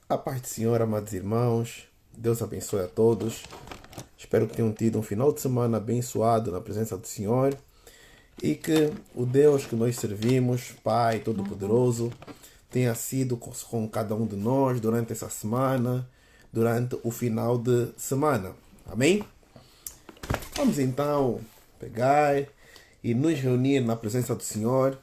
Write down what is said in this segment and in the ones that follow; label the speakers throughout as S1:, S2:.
S1: A paz do Senhor, amados irmãos. Deus abençoe a todos. Espero que tenham tido um final de semana abençoado na presença do Senhor e que o Deus que nós servimos, Pai Todo-Poderoso, tenha sido com cada um de nós durante essa semana, durante o final de semana. Amém? Vamos então pegar e nos reunir na presença do Senhor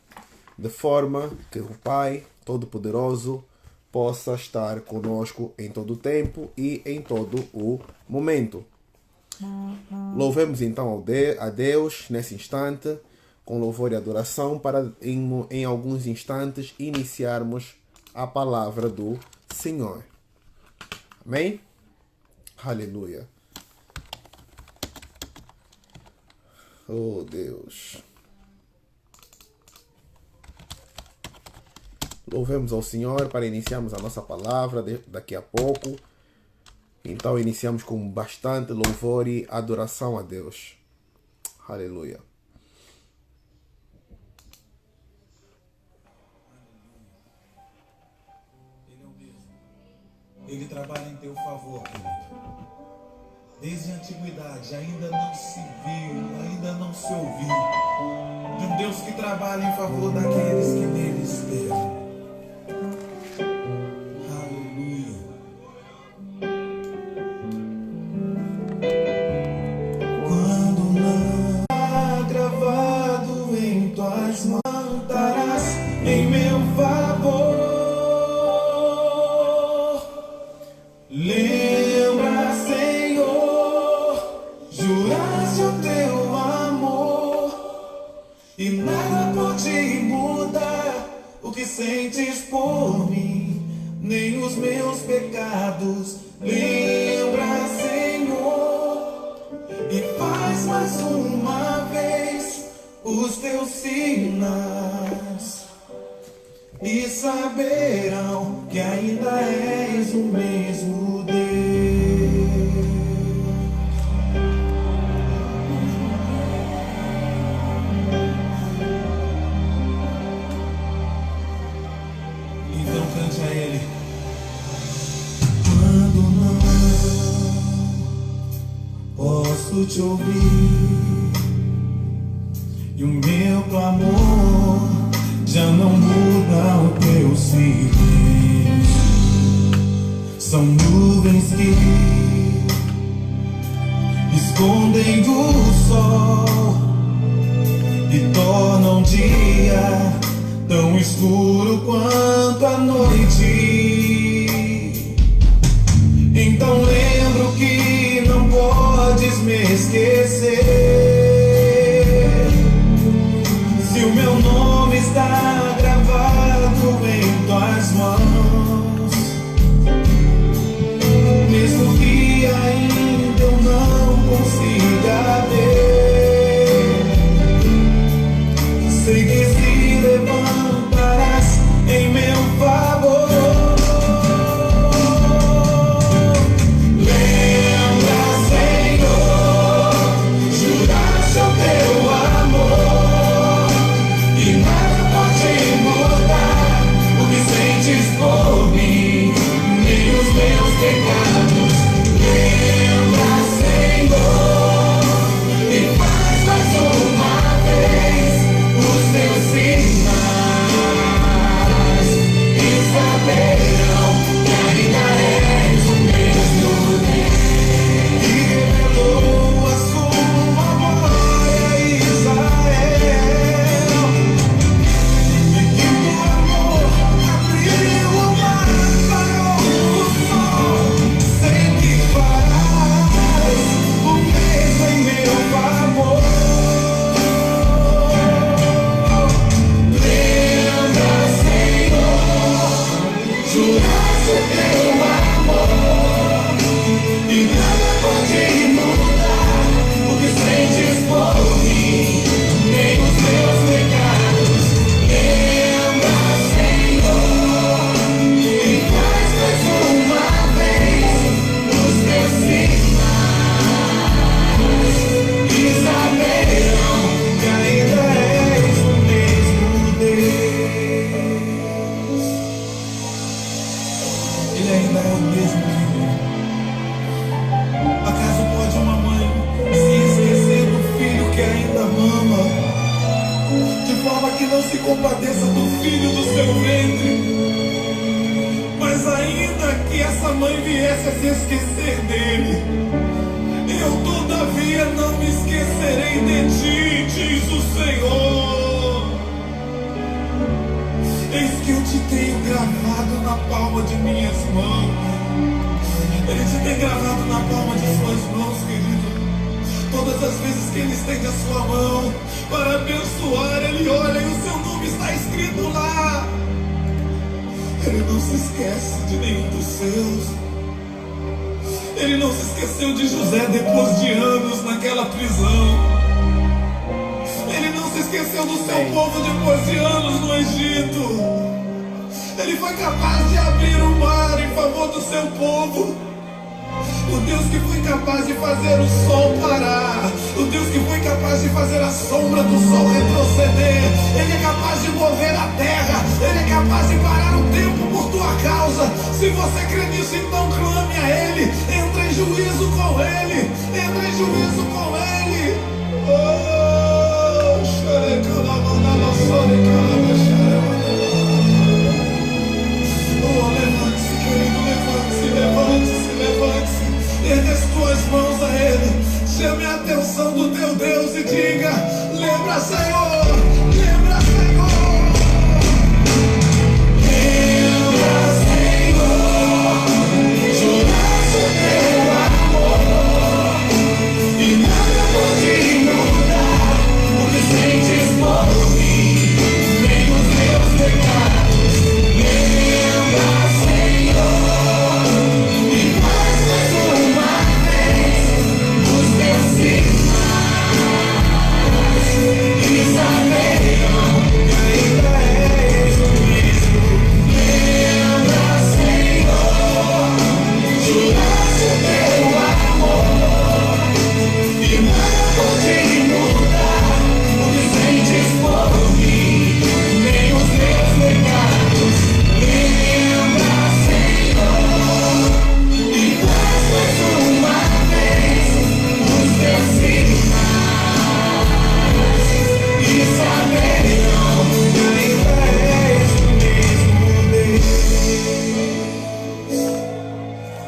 S1: de forma que o Pai Todo-Poderoso possa estar conosco em todo o tempo e em todo o momento. Louvemos então a Deus nesse instante, com louvor e adoração, para em alguns instantes iniciarmos a palavra do Senhor. Amém? Aleluia. Oh Deus. Louvemos ao Senhor para iniciarmos a nossa palavra daqui a pouco. Então iniciamos com bastante louvor e adoração a Deus. Aleluia.
S2: Ele é o mesmo. Ele trabalha em teu favor, querido. Desde a antiguidade ainda não se viu, ainda não se ouviu de um Deus que trabalha em favor daqueles que nele esperam. Em meu favor, lembra, Senhor, juraste o teu amor e nada pode mudar o que sentes por mim, nem os meus pecados. Lembra, Senhor, e faz mais uma vez os teus sinais. E saberão que ainda és o mesmo Deus. Então cante a Ele. Quando não posso te ouvir e o meu clamor já não muda o teu silêncio. São nuvens que escondem o sol e tornam o dia tão escuro quanto a noite. Então lembro que não podes me esquecer. Se o meu nome está gravado em tuas mãos, mesmo que ainda eu não consiga ver, sei que se levantarás em meu favor. Lembra, Senhor, juraste o teu amor e nada pode mudar o que sentes por mim, nem os meus pecados. Lembra, Senhor, e faz mais uma vez os teus sinais, e saberão que ainda és o mesmo Deus. E revelou a sua glória a Israel. Juraste o teu amor e nada pode mudar o que sentes por mim, nem os meus pecados. Lembra, Senhor, e faz mais uma vez os teus sinais, e saberão que ainda és o mesmo Deus. Ele ainda é o mesmo, querido. Acaso pode uma mãe se esquecer do filho que ainda mama, de forma que não se compadeça do filho do seu ventre? Mas ainda que essa mãe viesse a se esquecer dele, eu todavia não me esquecerei de ti, diz o Senhor. Eis que eu te tenho gravado na palma de minhas mãos. Ele te tem gravado na palma de suas mãos, querido. Todas as vezes que ele estende a sua mão para abençoar, ele olha e o seu nome está escrito lá. Ele não se esquece de nenhum dos seus. Ele não se esqueceu de José depois de anos naquela prisão. Ele não se esqueceu do seu povo depois de anos no Egito. Ele foi capaz de abrir o mar em favor do seu povo. O Deus que foi capaz de fazer o sol parar, o Deus que foi capaz de fazer a sombra do sol retroceder, Ele é capaz de mover a terra, Ele é capaz de parar o tempo por tua causa. Se você crê nisso, então clame a Ele, entra em juízo com Ele, entra em juízo com Ele. Oh, levante-se, querido, levante-se, levante-se, levante-se. Ergue as tuas mãos a Ele, chame a atenção do teu Deus e diga: lembra, Senhor, lembra, Senhor, lembra, Senhor, juraste o teu amor e nada pode mudar o que sentes por mim, nem os meus pecados. Lembra, Senhor, e mais uma vez os teus sinais, e saberão que ainda és o mesmo. Lembra, Senhor, juraste o teu amor e nada pode mudar o que sentes por mim, nem os meus pecados. Lembra, Senhor, e faz mais uma vez os teus sinais, e saberão que ainda és o mesmo Deus.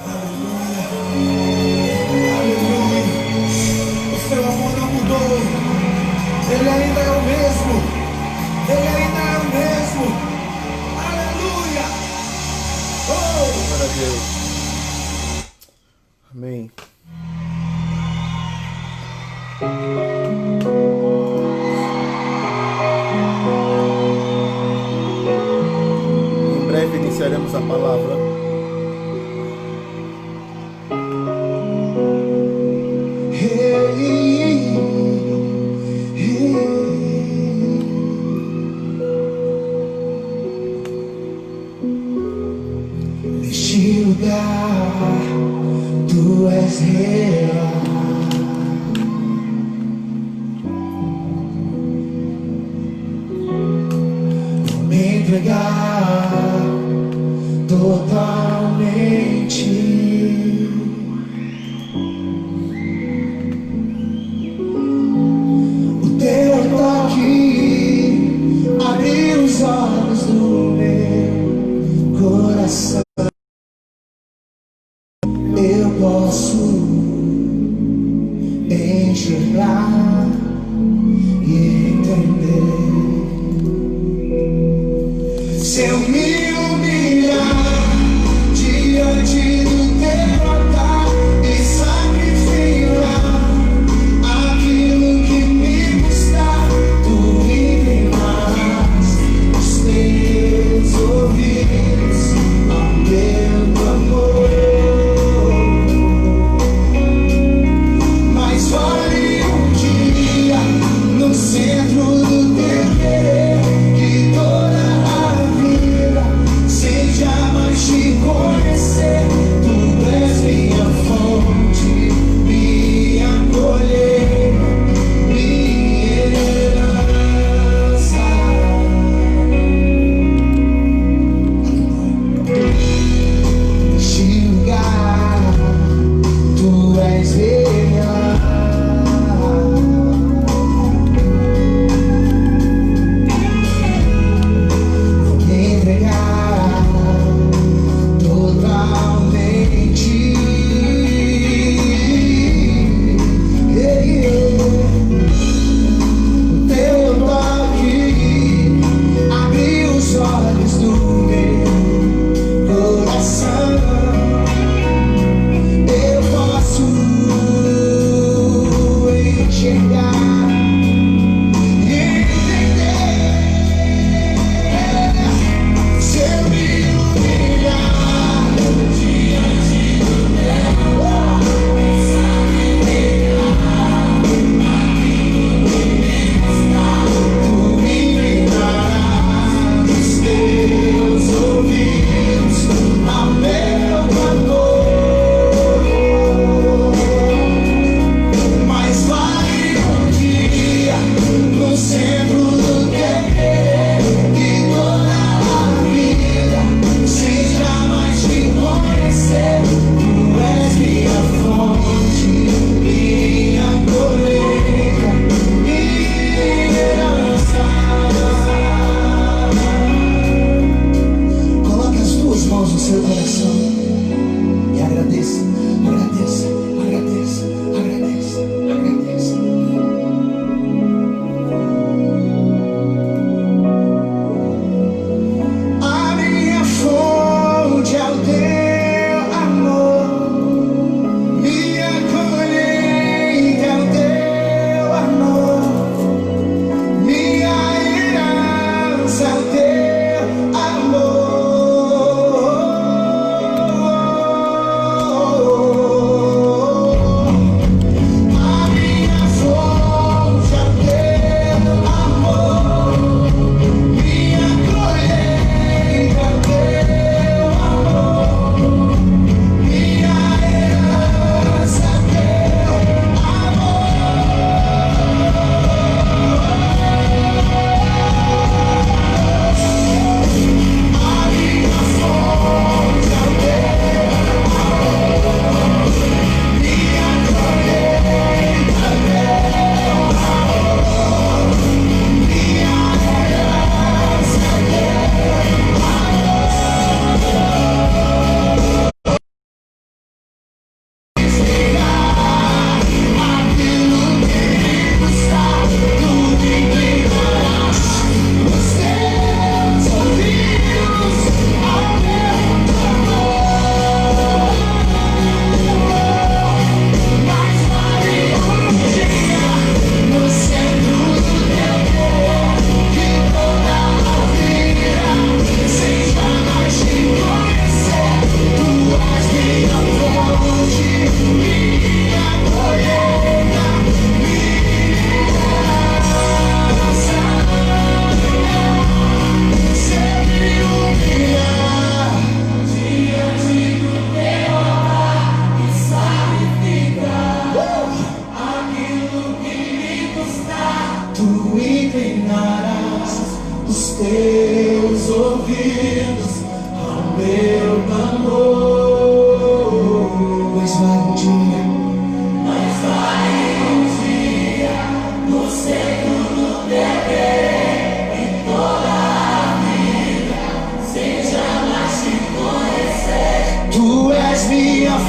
S2: Aleluia, aleluia. O seu amor não mudou, Ele ainda é o mesmo, Ele ainda é o mesmo. Aleluia. Oh!
S1: Glória a Deus. Amém. Em breve iniciaremos a palavra.
S2: Neste lugar, tu és real. Vou me entregar totalmente. O teu toque abriu os olhos do meu coração. Eu posso enxergar e entender. Se eu me humilhar diante do teu altar e sacrificar aquilo que me custar, tu me verás os teus ouvidos ao meu amor.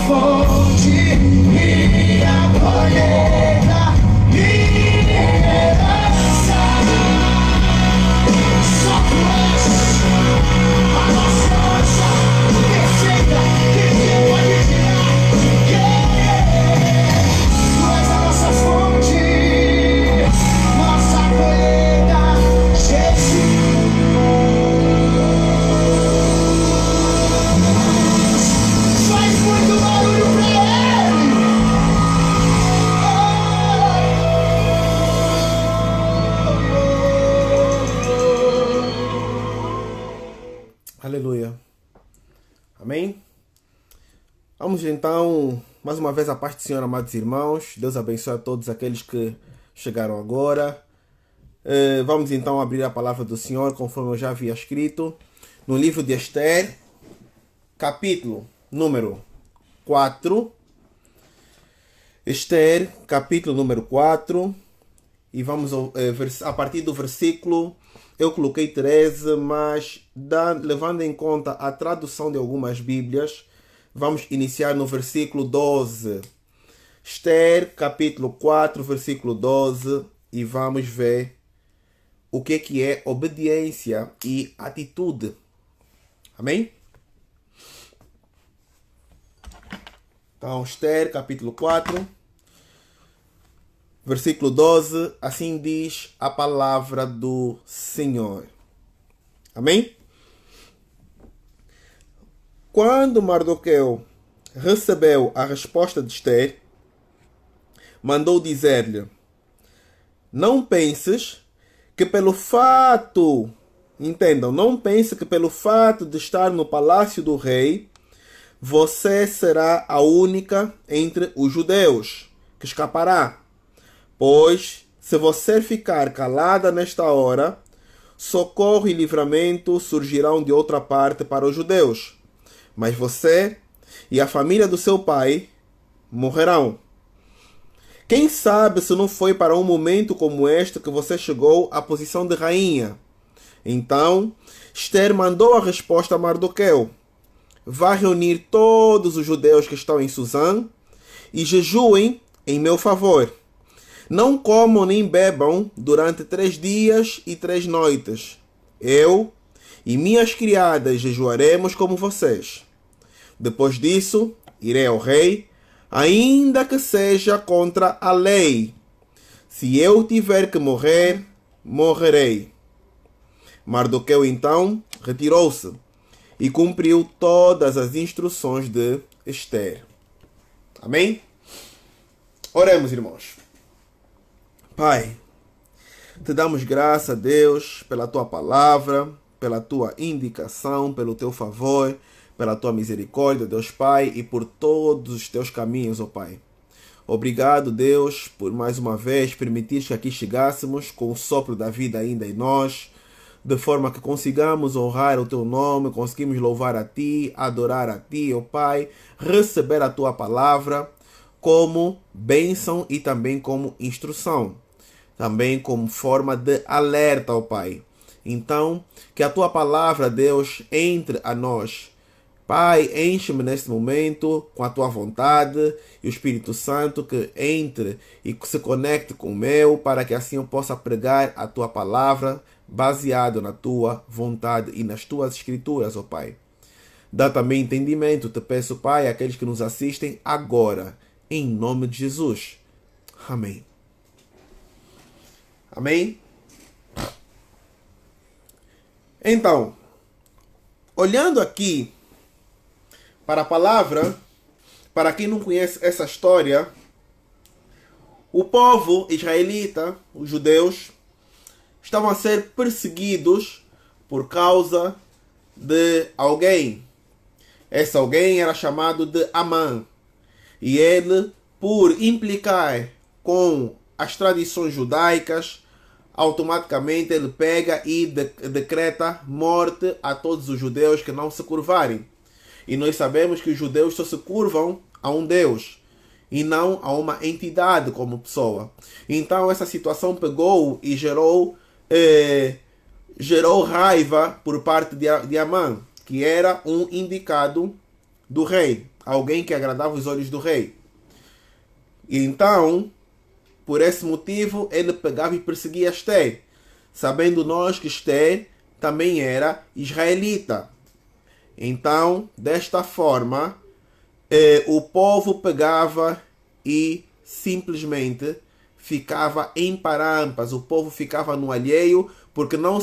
S2: fonte, minha colheita, minha herança. Só tu és a nossa rocha perfeita, que ninguém pode tirar. Tu és a nossa fonte, nossa colheita, Jesus. Faz muito barulho pra ele.
S1: Aleluia. Amém? Vamos então, mais uma vez, a paz do Senhor, amados irmãos. Deus abençoe a todos aqueles que chegaram agora. Vamos então abrir a palavra do Senhor, conforme eu já havia escrito, no livro de Esther, capítulo número 4. Esther, capítulo número 4. E vamos a partir do versículo, eu coloquei 13, mas levando em conta a tradução de algumas Bíblias, vamos iniciar no versículo 12. Esther, capítulo 4, versículo 12, e vamos ver o que é obediência e atitude. Amém? Então, Esther, capítulo 4, versículo 12, assim diz a palavra do Senhor. Amém? Quando Mardoqueu recebeu a resposta de Esther, mandou dizer-lhe: não penses que pelo fato, entendam, não pense que pelo fato de estar no palácio do rei, você será a única entre os judeus que escapará. Pois, se você ficar calada nesta hora, socorro e livramento surgirão de outra parte para os judeus. Mas você e a família do seu pai morrerão. Quem sabe se não foi para um momento como este que você chegou à posição de rainha? Então, Esther mandou a resposta a Mardoqueu: vá reunir todos os judeus que estão em Suzã e jejuem em meu favor. Não comam nem bebam durante 3 dias e 3 noites. Eu e minhas criadas jejuaremos como vocês. Depois disso, irei ao rei, ainda que seja contra a lei. Se eu tiver que morrer, morrerei. Mardoqueu então retirou-se e cumpriu todas as instruções de Esther. Amém? Oremos, irmãos. Pai, te damos graça, Deus, pela tua palavra, pela tua indicação, pelo teu favor, pela tua misericórdia, Deus Pai, e por todos os teus caminhos, ó Pai. Obrigado, Deus, por mais uma vez permitir que aqui chegássemos com o sopro da vida ainda em nós, de forma que consigamos honrar o teu nome, conseguimos louvar a ti, adorar a ti, ó Pai, receber a tua palavra como bênção e também como instrução, também como forma de alerta, ó Pai. Então, que a tua palavra, Deus, entre a nós. Pai, enche-me neste momento com a tua vontade e o Espírito Santo que entre e que se conecte com o meu, para que assim eu possa pregar a tua palavra baseado na tua vontade e nas tuas escrituras, ó Pai. Dá também entendimento, te peço, Pai, àqueles que nos assistem agora, em nome de Jesus. Amém. Amém? Então, olhando aqui para a palavra, para quem não conhece essa história, o povo israelita, os judeus, estavam a ser perseguidos por causa de alguém. Esse alguém era chamado de Amã. E ele, por implicar com as tradições judaicas, automaticamente ele pega e decreta morte a todos os judeus que não se curvarem. E nós sabemos que os judeus só se curvam a um Deus e não a uma entidade como pessoa. Então essa situação pegou e gerou raiva por parte de Amã, que era um indicado do rei. alguém que agradava os olhos do rei. E então, por esse motivo, ele pegava e perseguia Esther, sabendo nós que Esther também era israelita. Então, desta forma, o povo pegava e simplesmente ficava em parampas. O povo ficava no alheio porque não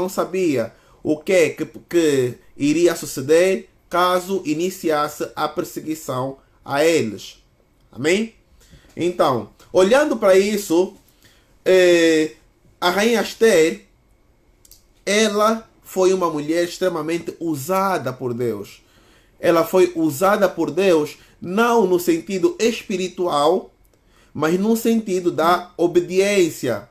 S1: sabia o que iria suceder caso iniciasse a perseguição a eles. Amém? Então, olhando para isso, a rainha Esther, ela foi uma mulher extremamente usada por Deus. Ela foi usada por Deus não no sentido espiritual, mas no sentido da obediência.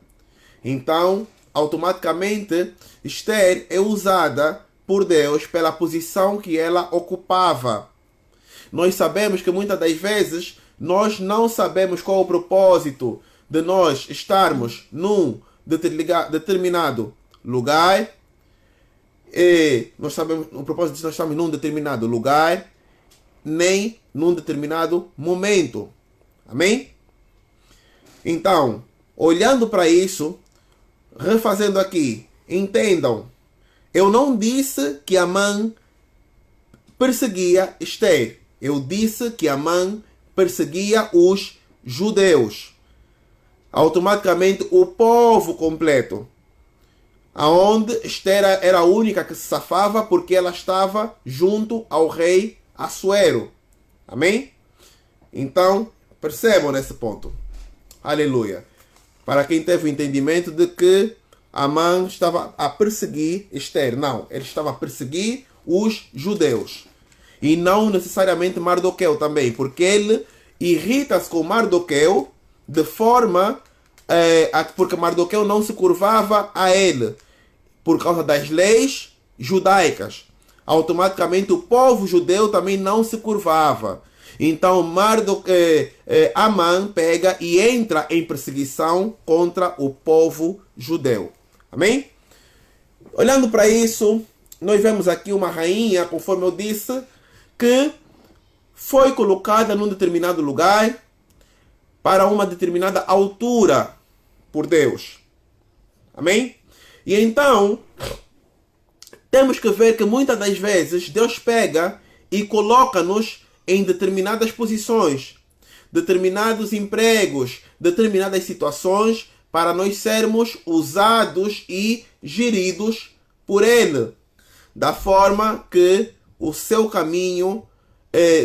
S1: Então, automaticamente, Esther é usada por Deus pela posição que ela ocupava. Nós sabemos que muitas das vezes nós não sabemos qual é o propósito de nós estarmos num determinado lugar. E nós sabemos o propósito de nós estarmos num determinado lugar, nem num determinado momento. Amém? Então, olhando para isso, refazendo aqui, entendam, eu não disse que Amã perseguia Esther. Eu disse que Amã perseguia os judeus. Automaticamente o povo completo. Aonde Esther era a única que se safava porque ela estava junto ao rei Assuero. Amém? Então, percebam nesse ponto. Aleluia. Para quem teve o entendimento de que Amã estava a perseguir Esther. Não, ele estava a perseguir os judeus. E não necessariamente Mardoqueu também, porque ele irrita-se com Mardoqueu de forma... porque Mardoqueu não se curvava a ele por causa das leis judaicas. Automaticamente o povo judeu também não se curvava. Então Amã pega e entra em perseguição contra o povo judeu. Amém? Olhando para isso, nós vemos aqui uma rainha, conforme eu disse, que foi colocada num determinado lugar para uma determinada altura por Deus. Amém? E então, temos que ver que muitas das vezes Deus pega e coloca-nos em determinadas posições, determinados empregos, determinadas situações para nós sermos usados e geridos por Ele, da forma que o seu caminho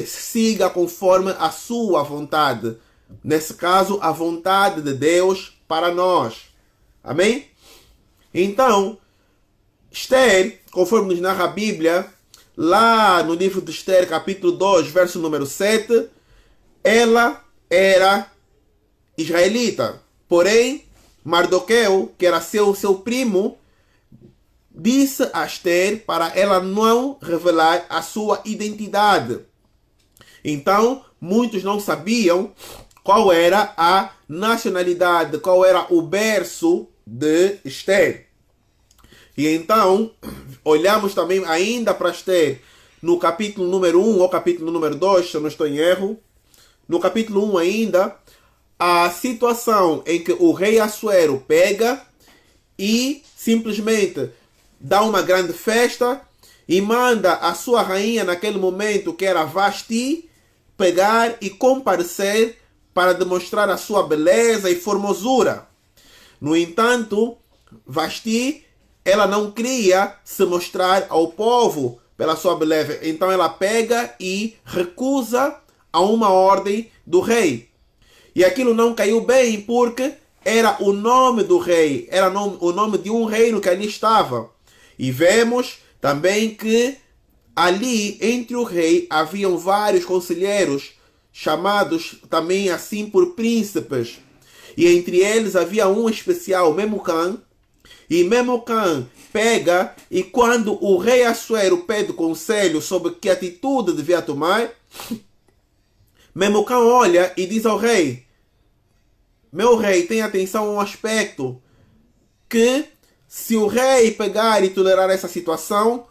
S1: siga conforme a sua vontade. Nesse caso, a vontade de Deus para nós. Amém? Então, Esther, conforme nos narra a Bíblia, lá no livro de Esther, capítulo 2, verso número 7, ela era israelita. Porém, Mardoqueu, que era seu primo, disse a Esther para ela não revelar a sua identidade. Então, muitos não sabiam qual era a nacionalidade, qual era o berço de Esther. E então, olhamos também ainda para Esther no capítulo número 1 ou capítulo número 2, se eu não estou em erro. No capítulo 1 ainda, a situação em que o rei Assuero pega e simplesmente dá uma grande festa e manda a sua rainha naquele momento, que era Vasti, pegar e comparecer para demonstrar a sua beleza e formosura. No entanto, Vasti, ela não queria se mostrar ao povo pela sua beleza. Então ela pega e recusa a uma ordem do rei. E aquilo não caiu bem porque era o nome do rei, era o nome de um reino que ali estava. E vemos também que ali entre o rei haviam vários conselheiros, chamados também assim por príncipes. E entre eles havia um especial, Memucan. E Memucan pega e quando o rei Assuero pede conselho sobre que atitude devia tomar, Memucan olha e diz ao rei: meu rei, tenha atenção a um aspecto, que se o rei pegar e tolerar essa situação,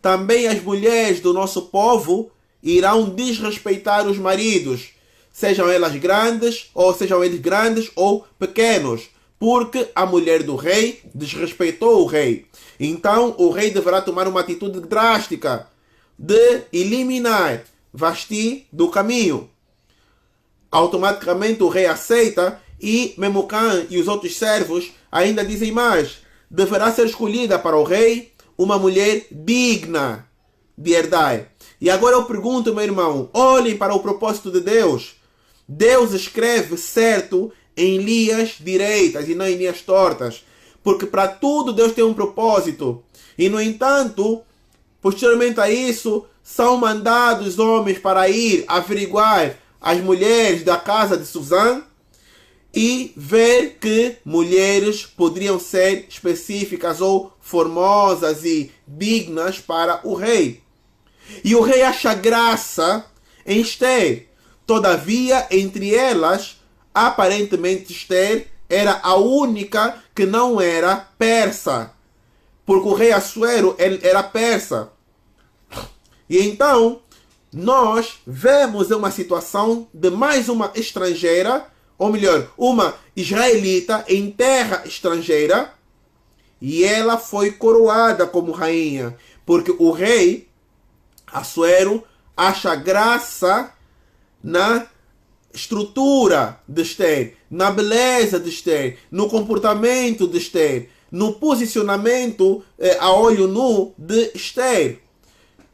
S1: também as mulheres do nosso povo irão desrespeitar os maridos, sejam eles grandes ou pequenos, porque a mulher do rei desrespeitou o rei. Então o rei deverá tomar uma atitude drástica de eliminar Vasti do caminho. Automaticamente o rei aceita e Memucan e os outros servos ainda dizem mais. Deverá ser escolhida para o rei uma mulher digna de herdar. E agora eu pergunto, meu irmão, olhem para o propósito de Deus. Deus escreve certo em linhas direitas e não em linhas tortas. Porque para tudo Deus tem um propósito. E no entanto, posteriormente a isso, são mandados homens para ir averiguar as mulheres da casa de Suzã e ver que mulheres poderiam ser específicas ou formosas e dignas para o rei. E o rei acha graça em Esther. Todavia, entre elas, aparentemente Esther era a única que não era persa. Porque o rei Assuero era persa. E então, nós vemos uma situação de mais uma estrangeira, ou melhor, uma israelita em terra estrangeira, e ela foi coroada como rainha, porque o rei Assuero acha graça na estrutura de Esther, na beleza de Esther, no comportamento de Esther, no posicionamento a olho nu de Esther.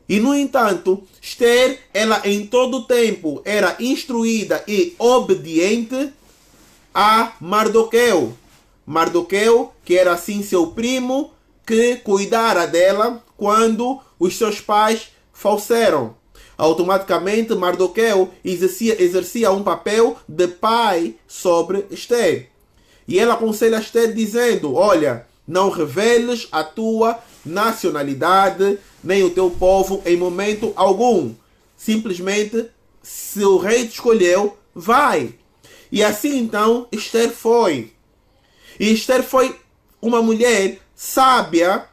S1: E, no entanto, Esther, ela em todo o tempo era instruída e obediente a Mardoqueu. Mardoqueu, que era assim seu primo, que cuidara dela quando os seus pais faleceram. Automaticamente, Mardoqueu exercia um papel de pai sobre Esther. E ela aconselha Esther dizendo, olha, não reveles a tua nacionalidade, nem o teu povo em momento algum. Simplesmente, se o rei te escolheu, vai. E assim então, Esther foi. E Esther foi uma mulher sábia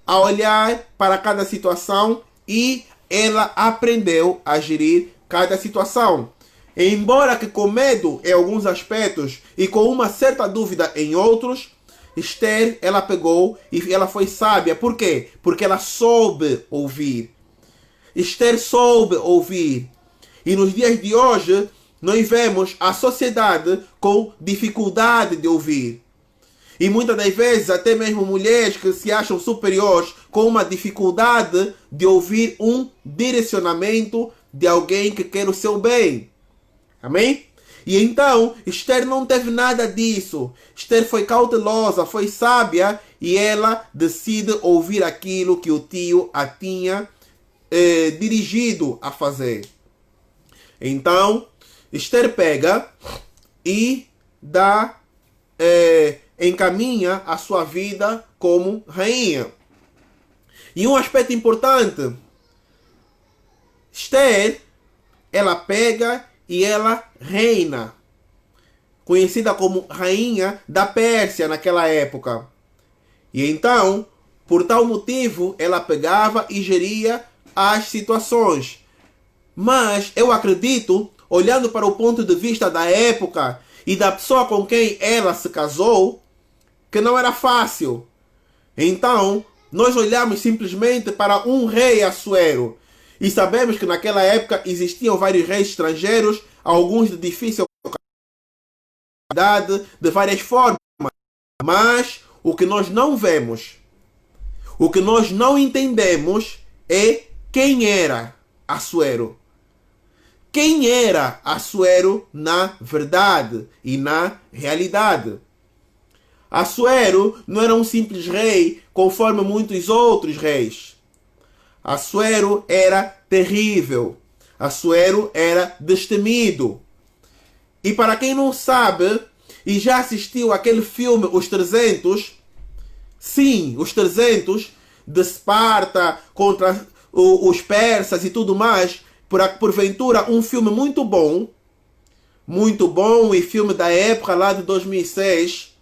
S1: a olhar para cada situação e ela aprendeu a gerir cada situação. Embora que com medo em alguns aspectos e com uma certa dúvida em outros, Esther, ela pegou e ela foi sábia. Por quê? Porque ela soube ouvir. Esther soube ouvir. E nos dias de hoje, nós vemos a sociedade com dificuldade de ouvir. E muitas das vezes, até mesmo mulheres que se acham superiores, com uma dificuldade de ouvir um direcionamento de alguém que quer o seu bem. Amém? E então, Esther não teve nada disso. Esther foi cautelosa, foi sábia, e ela decide ouvir aquilo que o tio a tinha dirigido a fazer. Então, Esther pega e encaminha a sua vida como rainha. E um aspecto importante, Esther, ela pega e ela reina, conhecida como rainha da Pérsia naquela época. E então, por tal motivo, ela pegava e geria as situações. Mas eu acredito, olhando para o ponto de vista da época e da pessoa com quem ela se casou, que não era fácil. Então, nós olhamos simplesmente para um rei Assuero. E sabemos que naquela época existiam vários reis estrangeiros, alguns de difícil qualidade, de várias formas. Mas o que nós não vemos, o que nós não entendemos é quem era Assuero. Quem era Assuero na verdade e na realidade? Assuero não era um simples rei conforme muitos outros reis. Assuero era terrível. Assuero era destemido. E para quem não sabe e já assistiu aquele filme Os 300, sim, Os 300 de Esparta contra os persas e tudo mais, porventura um filme muito bom e filme da época lá de 2006.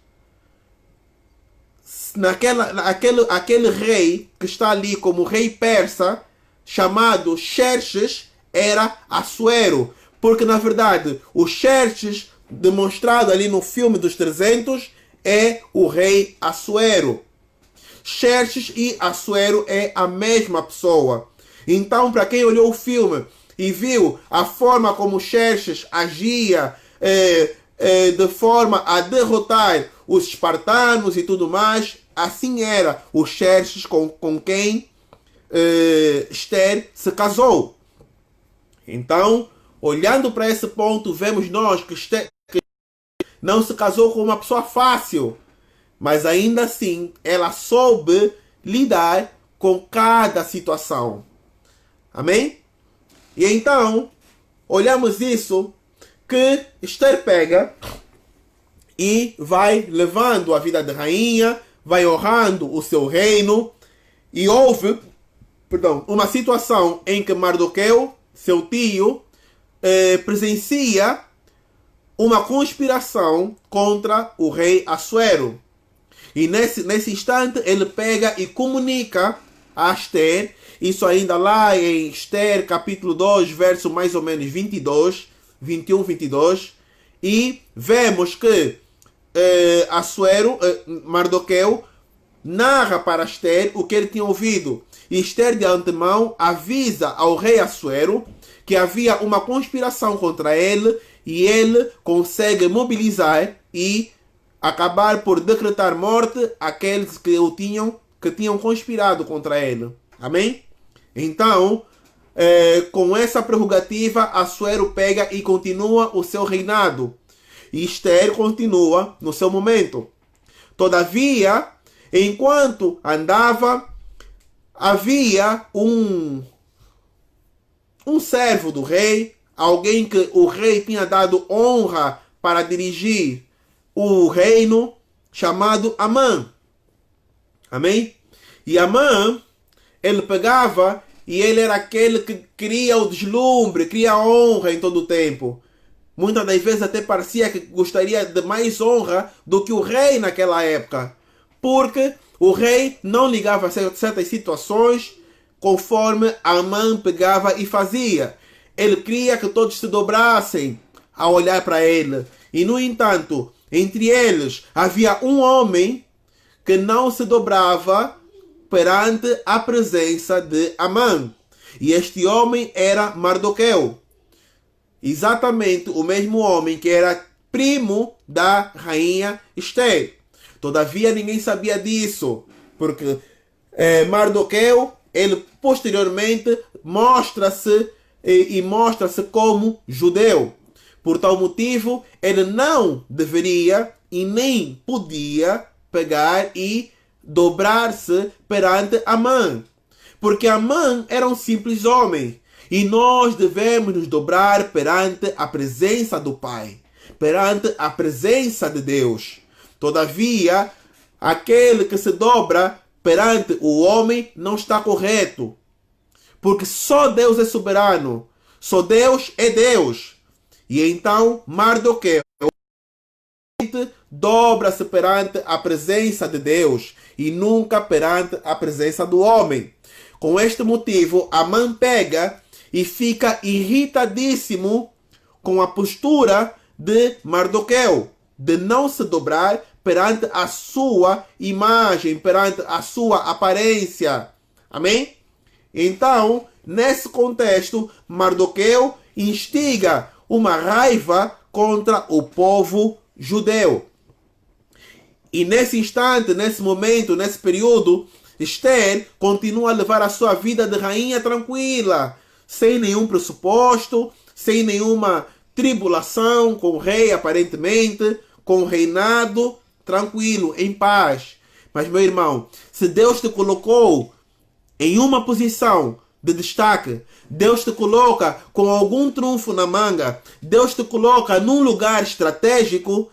S1: Aquele rei que está ali como rei persa, chamado Xerxes, era Assuero. Porque, na verdade, o Xerxes, demonstrado ali no filme dos 300, é o rei Assuero. Xerxes e Assuero é a mesma pessoa. Então, para quem olhou o filme e viu a forma como Xerxes agia de forma a derrotar os espartanos e tudo mais, assim era o Xerxes com quem Esther se casou. Então, olhando para esse ponto, vemos nós que Esther não se casou com uma pessoa fácil, mas ainda assim ela soube lidar com cada situação. Amém? E então, olhamos isso, que Esther pega e vai levando a vida de rainha, vai honrando o seu reino, e houve uma situação em que Mardoqueu, seu tio, presencia uma conspiração contra o rei Assuero. E nesse instante ele pega e comunica a Esther, isso ainda lá em Esther capítulo 2, verso mais ou menos 22, 21, 22, e vemos que Mardoqueu narra para Esther o que ele tinha ouvido. E Esther de antemão avisa ao rei Assuero que havia uma conspiração contra ele, e ele consegue mobilizar e acabar por decretar morte àqueles que tinham conspirado contra ele. Amém? Então, com essa prerrogativa, Assuero pega e continua o seu reinado. E Esther continua no seu momento. Todavia, enquanto andava, havia um servo do rei, alguém que o rei tinha dado honra para dirigir o reino, chamado Amã. Amém? E Amã, ele pegava e ele era aquele que queria o deslumbre, queria a honra em todo o tempo. Muitas das vezes até parecia que gostaria de mais honra do que o rei naquela época. Porque o rei não ligava a certas situações conforme Amã pegava e fazia. Ele queria que todos se dobrassem a olhar para ele. E, no entanto, entre eles havia um homem que não se dobrava perante a presença de Amã. E este homem era Mardoqueu. Exatamente o mesmo homem que era primo da rainha Esther. Todavia ninguém sabia disso, porque Mardoqueu, ele posteriormente mostra-se como judeu. Por tal motivo, ele não deveria e nem podia pegar e dobrar-se perante Amã. Porque Amã era um simples homem. E nós devemos nos dobrar perante a presença do Pai, perante a presença de Deus. Todavia, aquele que se dobra perante o homem não está correto. Porque só Deus é soberano. Só Deus é Deus. E então, Mardoqueu dobra-se perante a presença de Deus e nunca perante a presença do homem. Com este motivo, Amã pega e fica irritadíssimo com a postura de Mardoqueu, de não se dobrar perante a sua imagem, perante a sua aparência. Amém? Então, nesse contexto, Mardoqueu instiga uma raiva contra o povo judeu. E nesse instante, nesse momento, nesse período, Esther continua a levar a sua vida de rainha tranquila, sem nenhum pressuposto, sem nenhuma tribulação com o rei, aparentemente, com o reinado tranquilo, em paz. Mas, meu irmão, se Deus te colocou em uma posição de destaque, Deus te coloca com algum trunfo na manga, Deus te coloca num lugar estratégico,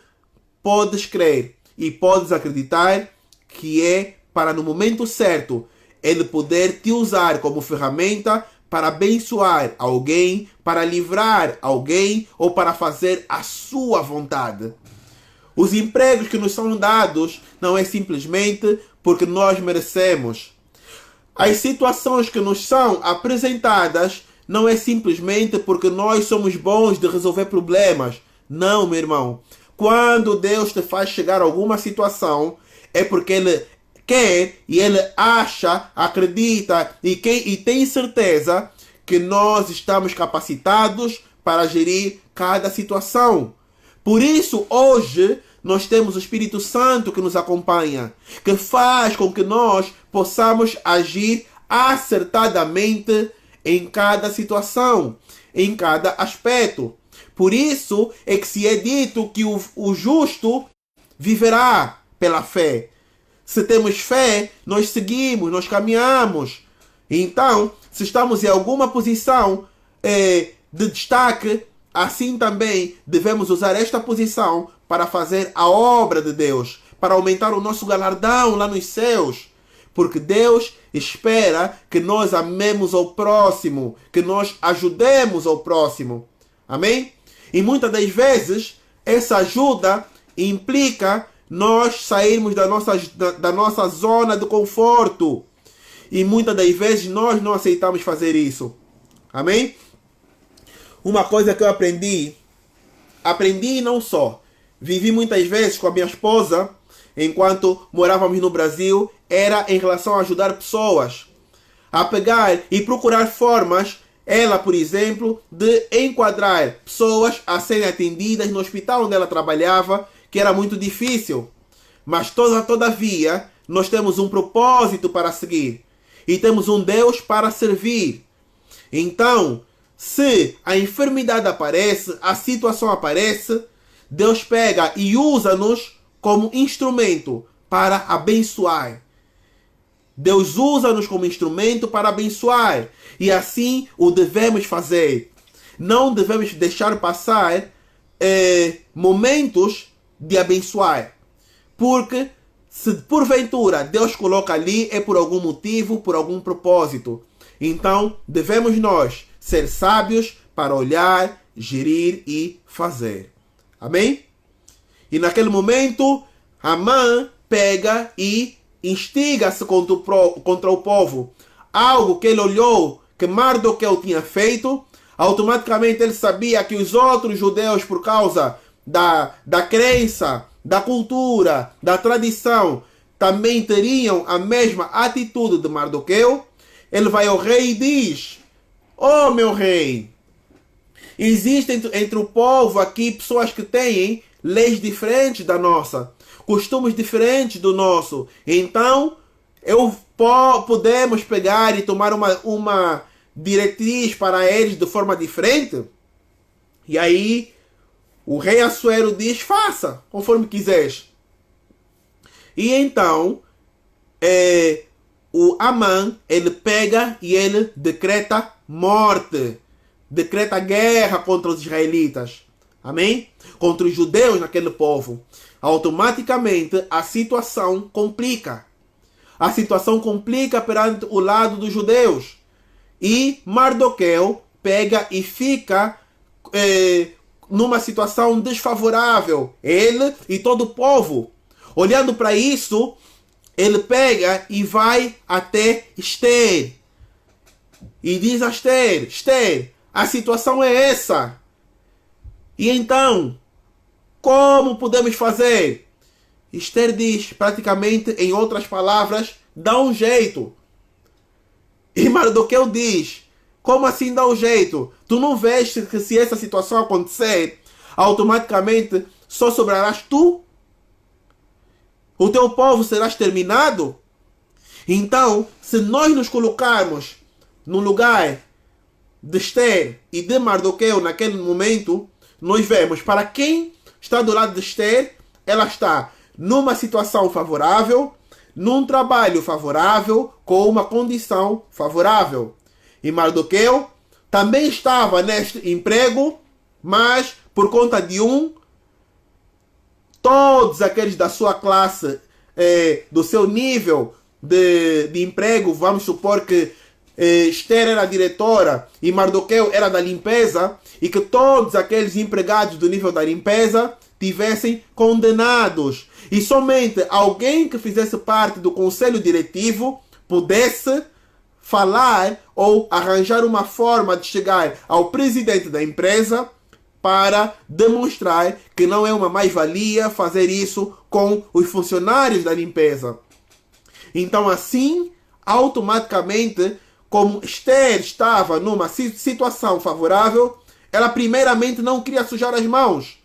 S1: podes crer e podes acreditar que é para, no momento certo, Ele poder te usar como ferramenta para abençoar alguém, para livrar alguém ou para fazer a sua vontade. Os empregos que nos são dados não é simplesmente porque nós merecemos. As situações que nos são apresentadas não é simplesmente porque nós somos bons de resolver problemas. Não, meu irmão. Quando Deus te faz chegar a alguma situação, é porque Ele quer e Ele acha, acredita e tem certeza que nós estamos capacitados para gerir cada situação. Por isso, hoje, nós temos o Espírito Santo que nos acompanha, que faz com que nós possamos agir acertadamente em cada situação, em cada aspecto. Por isso é que se é dito que o justo viverá pela fé. Se temos fé, nós seguimos, nós caminhamos. Então, se estamos em alguma posição de destaque, assim também devemos usar esta posição para fazer a obra de Deus, para aumentar o nosso galardão lá nos céus. Porque Deus espera que nós amemos ao próximo, que nós ajudemos ao próximo. Amém? E muitas das vezes, essa ajuda implica nós sairmos da nossa zona de conforto. E muitas das vezes nós não aceitamos fazer isso. Amém? Uma coisa que eu aprendi e não só, vivi muitas vezes com a minha esposa, enquanto morávamos no Brasil, era em relação a ajudar pessoas a pegar e procurar formas, ela, por exemplo, de enquadrar pessoas a serem atendidas no hospital onde ela trabalhava, que era muito difícil. Mas todavia, nós temos um propósito para seguir e temos um Deus para servir. Então, se a enfermidade aparece, a situação aparece, Deus pega e usa-nos como instrumento para abençoar. Deus usa-nos como instrumento para abençoar. E assim o devemos fazer. Não devemos deixar passar momentos de abençoar. Porque se porventura Deus coloca ali, é por algum motivo, por algum propósito. Então devemos nós ser sábios para olhar, gerir e fazer. Amém? E naquele momento, Amã pega e instiga-se contra o povo. Algo que ele olhou que Mardoqueu tinha feito, automaticamente ele sabia que os outros judeus, por causa da crença, da cultura, da tradição, também teriam a mesma atitude de Mardoqueu. Ele vai ao rei e diz: "Oh, meu rei, existem entre o povo aqui pessoas que têm leis diferentes da nossa, costumes diferentes do nosso. Então, podemos pegar e tomar uma diretriz para eles de forma diferente?" E aí, o rei Assuero diz: "Faça, conforme quiseres." E então, o Amã, ele pega e ele decreta morte. Decreta guerra contra os israelitas. Amém? Contra os judeus naquele povo. Automaticamente a situação complica. A situação complica perante o lado dos judeus. E Mardoqueu pega e fica numa situação desfavorável. Ele e todo o povo. Olhando para isso, ele pega e vai até Esther. E diz a Esther: "Esther, a situação é essa. E então, como podemos fazer?" Esther diz, praticamente, em outras palavras, dá um jeito. E Mardoqueu diz: "Como assim dá um jeito? Tu não vês que se essa situação acontecer, automaticamente só sobrarás tu? O teu povo será exterminado?" Então, se nós nos colocarmos no lugar de Esther e de Mardoqueu naquele momento, nós vemos para quem está do lado de Esther, ela está numa situação favorável, num trabalho favorável, com uma condição favorável. E Mardoqueu também estava neste emprego, mas por conta de todos aqueles da sua classe, do seu nível de emprego, vamos supor que Esther era a diretora e Mardoqueu era da limpeza, e que todos aqueles empregados do nível da limpeza tivessem condenados. E somente alguém que fizesse parte do conselho diretivo pudesse falar ou arranjar uma forma de chegar ao presidente da empresa para demonstrar que não é uma mais-valia fazer isso com os funcionários da limpeza. Então assim, automaticamente, como Esther estava numa situação favorável, ela primeiramente não queria sujar as mãos.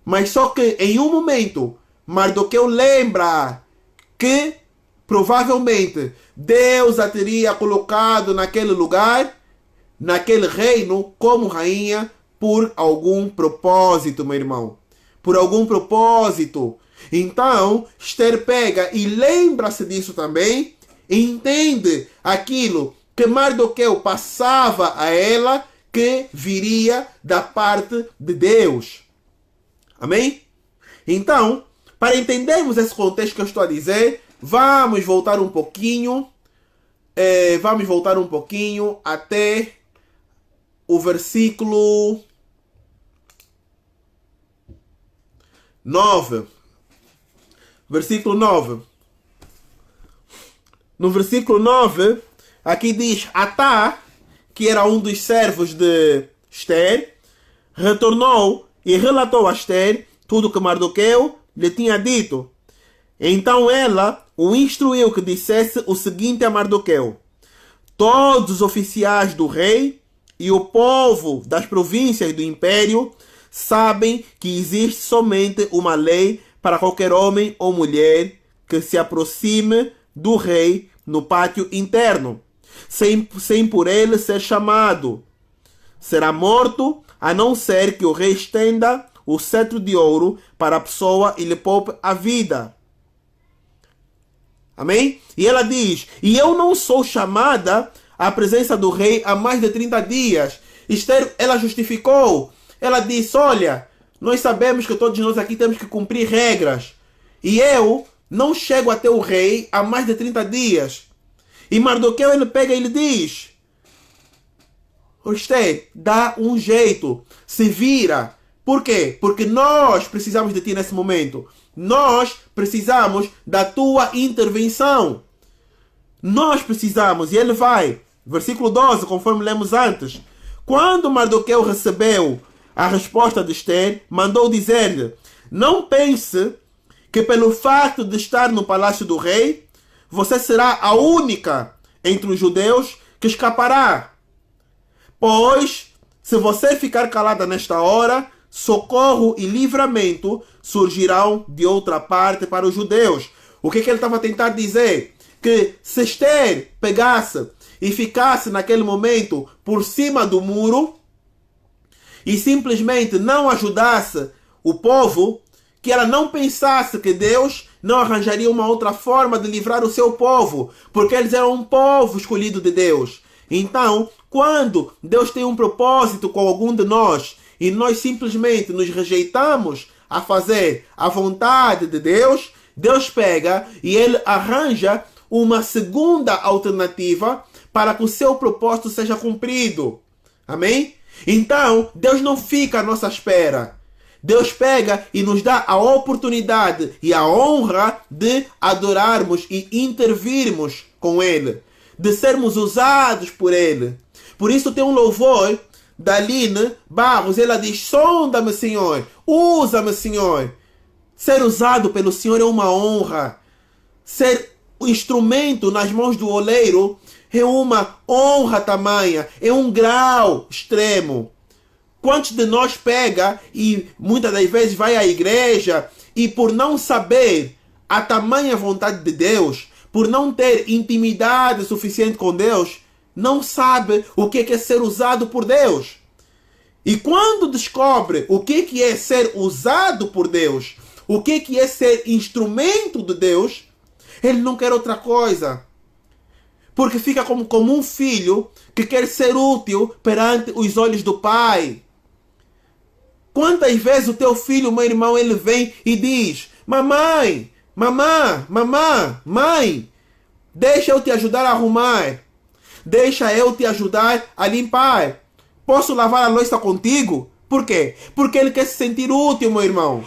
S1: Mas só que em um momento, Mardoqueu lembra que provavelmente Deus a teria colocado naquele lugar, naquele reino, como rainha, por algum propósito, meu irmão. Por algum propósito. Então, Esther pega e lembra-se disso também, e entende aquilo que Mardoqueu passava a ela, que viria da parte de Deus. Amém? Então, para entendermos esse contexto que eu estou a dizer, vamos voltar um pouquinho até o versículo 9. Versículo 9. No versículo 9, aqui diz: Atá, que era um dos servos de Esther, retornou e relatou a Esther tudo o que Mardoqueu lhe tinha dito. Então ela o instruiu que dissesse o seguinte a Mardoqueu: todos os oficiais do rei e o povo das províncias do império sabem que existe somente uma lei para qualquer homem ou mulher que se aproxime do rei no pátio interno, sem por ele ser chamado. Será morto, a não ser que o rei estenda o cetro de ouro para a pessoa e lhe poupe a vida. Amém? E ela diz: e eu não sou chamada à presença do rei há mais de 30 dias. Esther, ela justificou. Ela disse: olha, nós sabemos que todos nós aqui temos que cumprir regras. E eu não chego até o rei há mais de 30 dias. E Mardoqueu, ele pega e lhe diz: Esther, dá um jeito, se vira. Por quê? Porque nós precisamos de ti nesse momento. Nós precisamos da tua intervenção. Nós precisamos. E ele vai. Versículo 12, conforme lemos antes. Quando Mardoqueu recebeu a resposta de Esther, mandou dizer-lhe: não pense que pelo fato de estar no palácio do rei, você será a única entre os judeus que escapará. Pois, se você ficar calada nesta hora, socorro e livramento surgirão de outra parte para os judeus. O que ele estava a tentar dizer? Que se Esther pegasse e ficasse naquele momento por cima do muro e simplesmente não ajudasse o povo, que ela não pensasse que Deus não arranjaria uma outra forma de livrar o seu povo, porque eles eram um povo escolhido de Deus. Então, quando Deus tem um propósito com algum de nós e nós simplesmente nos rejeitamos a fazer a vontade de Deus, Deus pega e ele arranja uma segunda alternativa para que o seu propósito seja cumprido. Amém? Então, Deus não fica à nossa espera. Deus pega e nos dá a oportunidade e a honra de adorarmos e intervirmos com Ele, de sermos usados por Ele. Por isso tem um louvor da Aline Barros. Ela diz: sonda-me, Senhor, usa-me, Senhor. Ser usado pelo Senhor é uma honra. Ser o instrumento nas mãos do oleiro é uma honra tamanha, é um grau extremo. Quantos de nós pega e muitas das vezes vai à igreja e por não saber a tamanha vontade de Deus, por não ter intimidade suficiente com Deus, não sabe o que é ser usado por Deus. E quando descobre o que é ser usado por Deus, o que é ser instrumento de Deus, ele não quer outra coisa. Porque fica como um filho que quer ser útil perante os olhos do pai. Quantas vezes o teu filho, meu irmão, ele vem e diz: mamãe, mãe, deixa eu te ajudar a arrumar. Deixa eu te ajudar a limpar. Posso lavar a louça contigo? Por quê? Porque ele quer se sentir útil, meu irmão.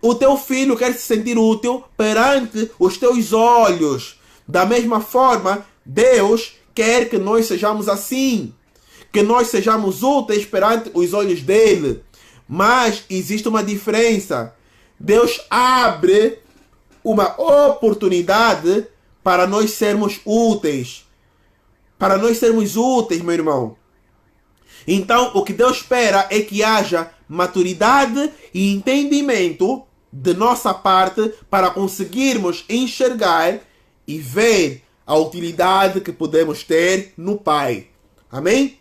S1: O teu filho quer se sentir útil perante os teus olhos. Da mesma forma, Deus quer que nós sejamos assim, que nós sejamos úteis perante os olhos dele. Mas existe uma diferença. Deus abre uma oportunidade para nós sermos úteis. Para nós sermos úteis, meu irmão. Então, o que Deus espera é que haja maturidade e entendimento de nossa parte para conseguirmos enxergar e ver a utilidade que podemos ter no Pai. Amém?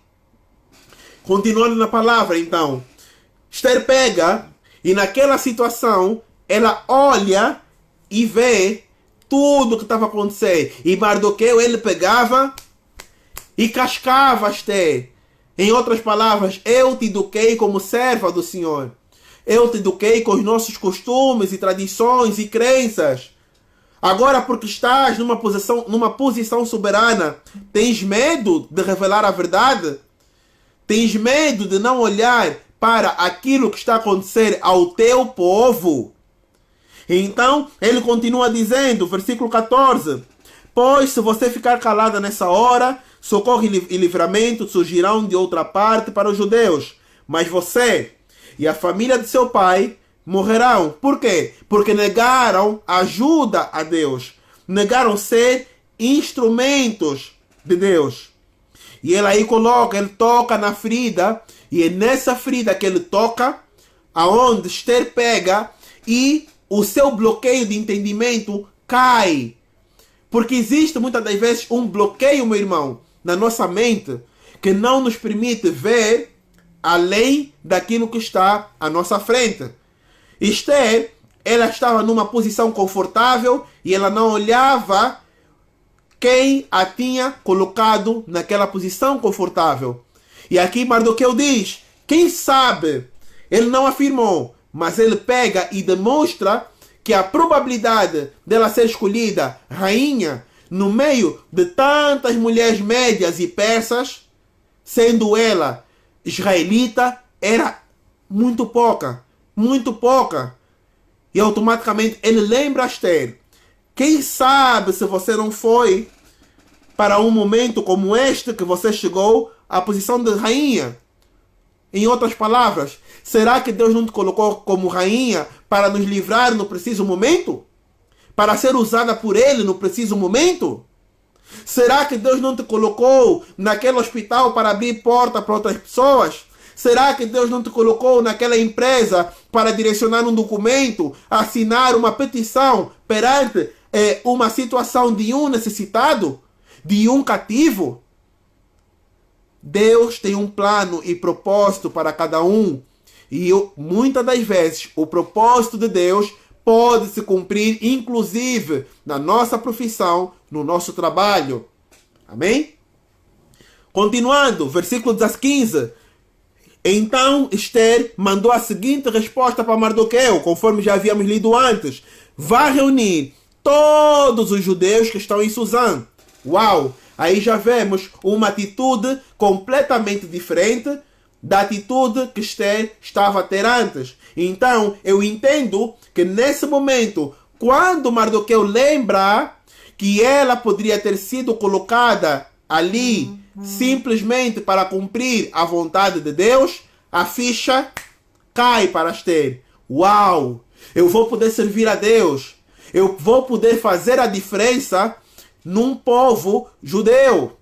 S1: Continuando na palavra, então. Esther pega e naquela situação ela olha e vê tudo o que estava acontecendo. E Mardoqueu, ele pegava e cascava Esther. Em outras palavras, eu te eduquei como serva do Senhor. Eu te eduquei com os nossos costumes e tradições e crenças. Agora, porque estás numa posição soberana, tens medo de revelar a verdade? Tens medo de não olhar para aquilo que está a acontecer ao teu povo? Então, ele continua dizendo, versículo 14: pois se você ficar calada nessa hora, socorro e livramento surgirão de outra parte para os judeus. Mas você e a família de seu pai morrerão. Por quê? Porque negaram ajuda a Deus. Negaram ser instrumentos de Deus. E ele aí coloca, ele toca na ferida. E é nessa ferida que ele toca, aonde Esther pega e o seu bloqueio de entendimento cai. Porque existe muitas das vezes um bloqueio, meu irmão, na nossa mente, que não nos permite ver além daquilo que está à nossa frente. Esther, ela estava numa posição confortável e ela não olhava quem a tinha colocado naquela posição confortável. E aqui Mardoqueu diz, quem sabe, ele não afirmou, mas ele pega e demonstra que a probabilidade dela ser escolhida rainha no meio de tantas mulheres médias e persas, sendo ela israelita, era muito pouca. Muito pouca. E automaticamente ele lembra a Esther. Quem sabe se você não foi para um momento como este que você chegou à posição de rainha? Em outras palavras, será que Deus não te colocou como rainha para nos livrar no preciso momento? Para ser usada por Ele no preciso momento? Será que Deus não te colocou naquele hospital para abrir porta para outras pessoas? Será que Deus não te colocou naquela empresa para direcionar um documento, assinar uma petição perante uma situação de um necessitado, de um cativo? Deus tem um plano e propósito para cada um. E muitas das vezes o propósito de Deus pode se cumprir, inclusive na nossa profissão, no nosso trabalho. Amém? Continuando, versículo 15. Então Esther mandou a seguinte resposta para Mardoqueu, conforme já havíamos lido antes. Vá reunir todos os judeus que estão em Suzã. Uau! Aí já vemos uma atitude completamente diferente da atitude que Esther estava a ter antes. Então, eu entendo que nesse momento, quando Mardoqueu lembra que ela poderia ter sido colocada ali simplesmente para cumprir a vontade de Deus, a ficha cai para Esther. Uau! Eu vou poder servir a Deus. Eu vou poder fazer a diferença num povo judeu.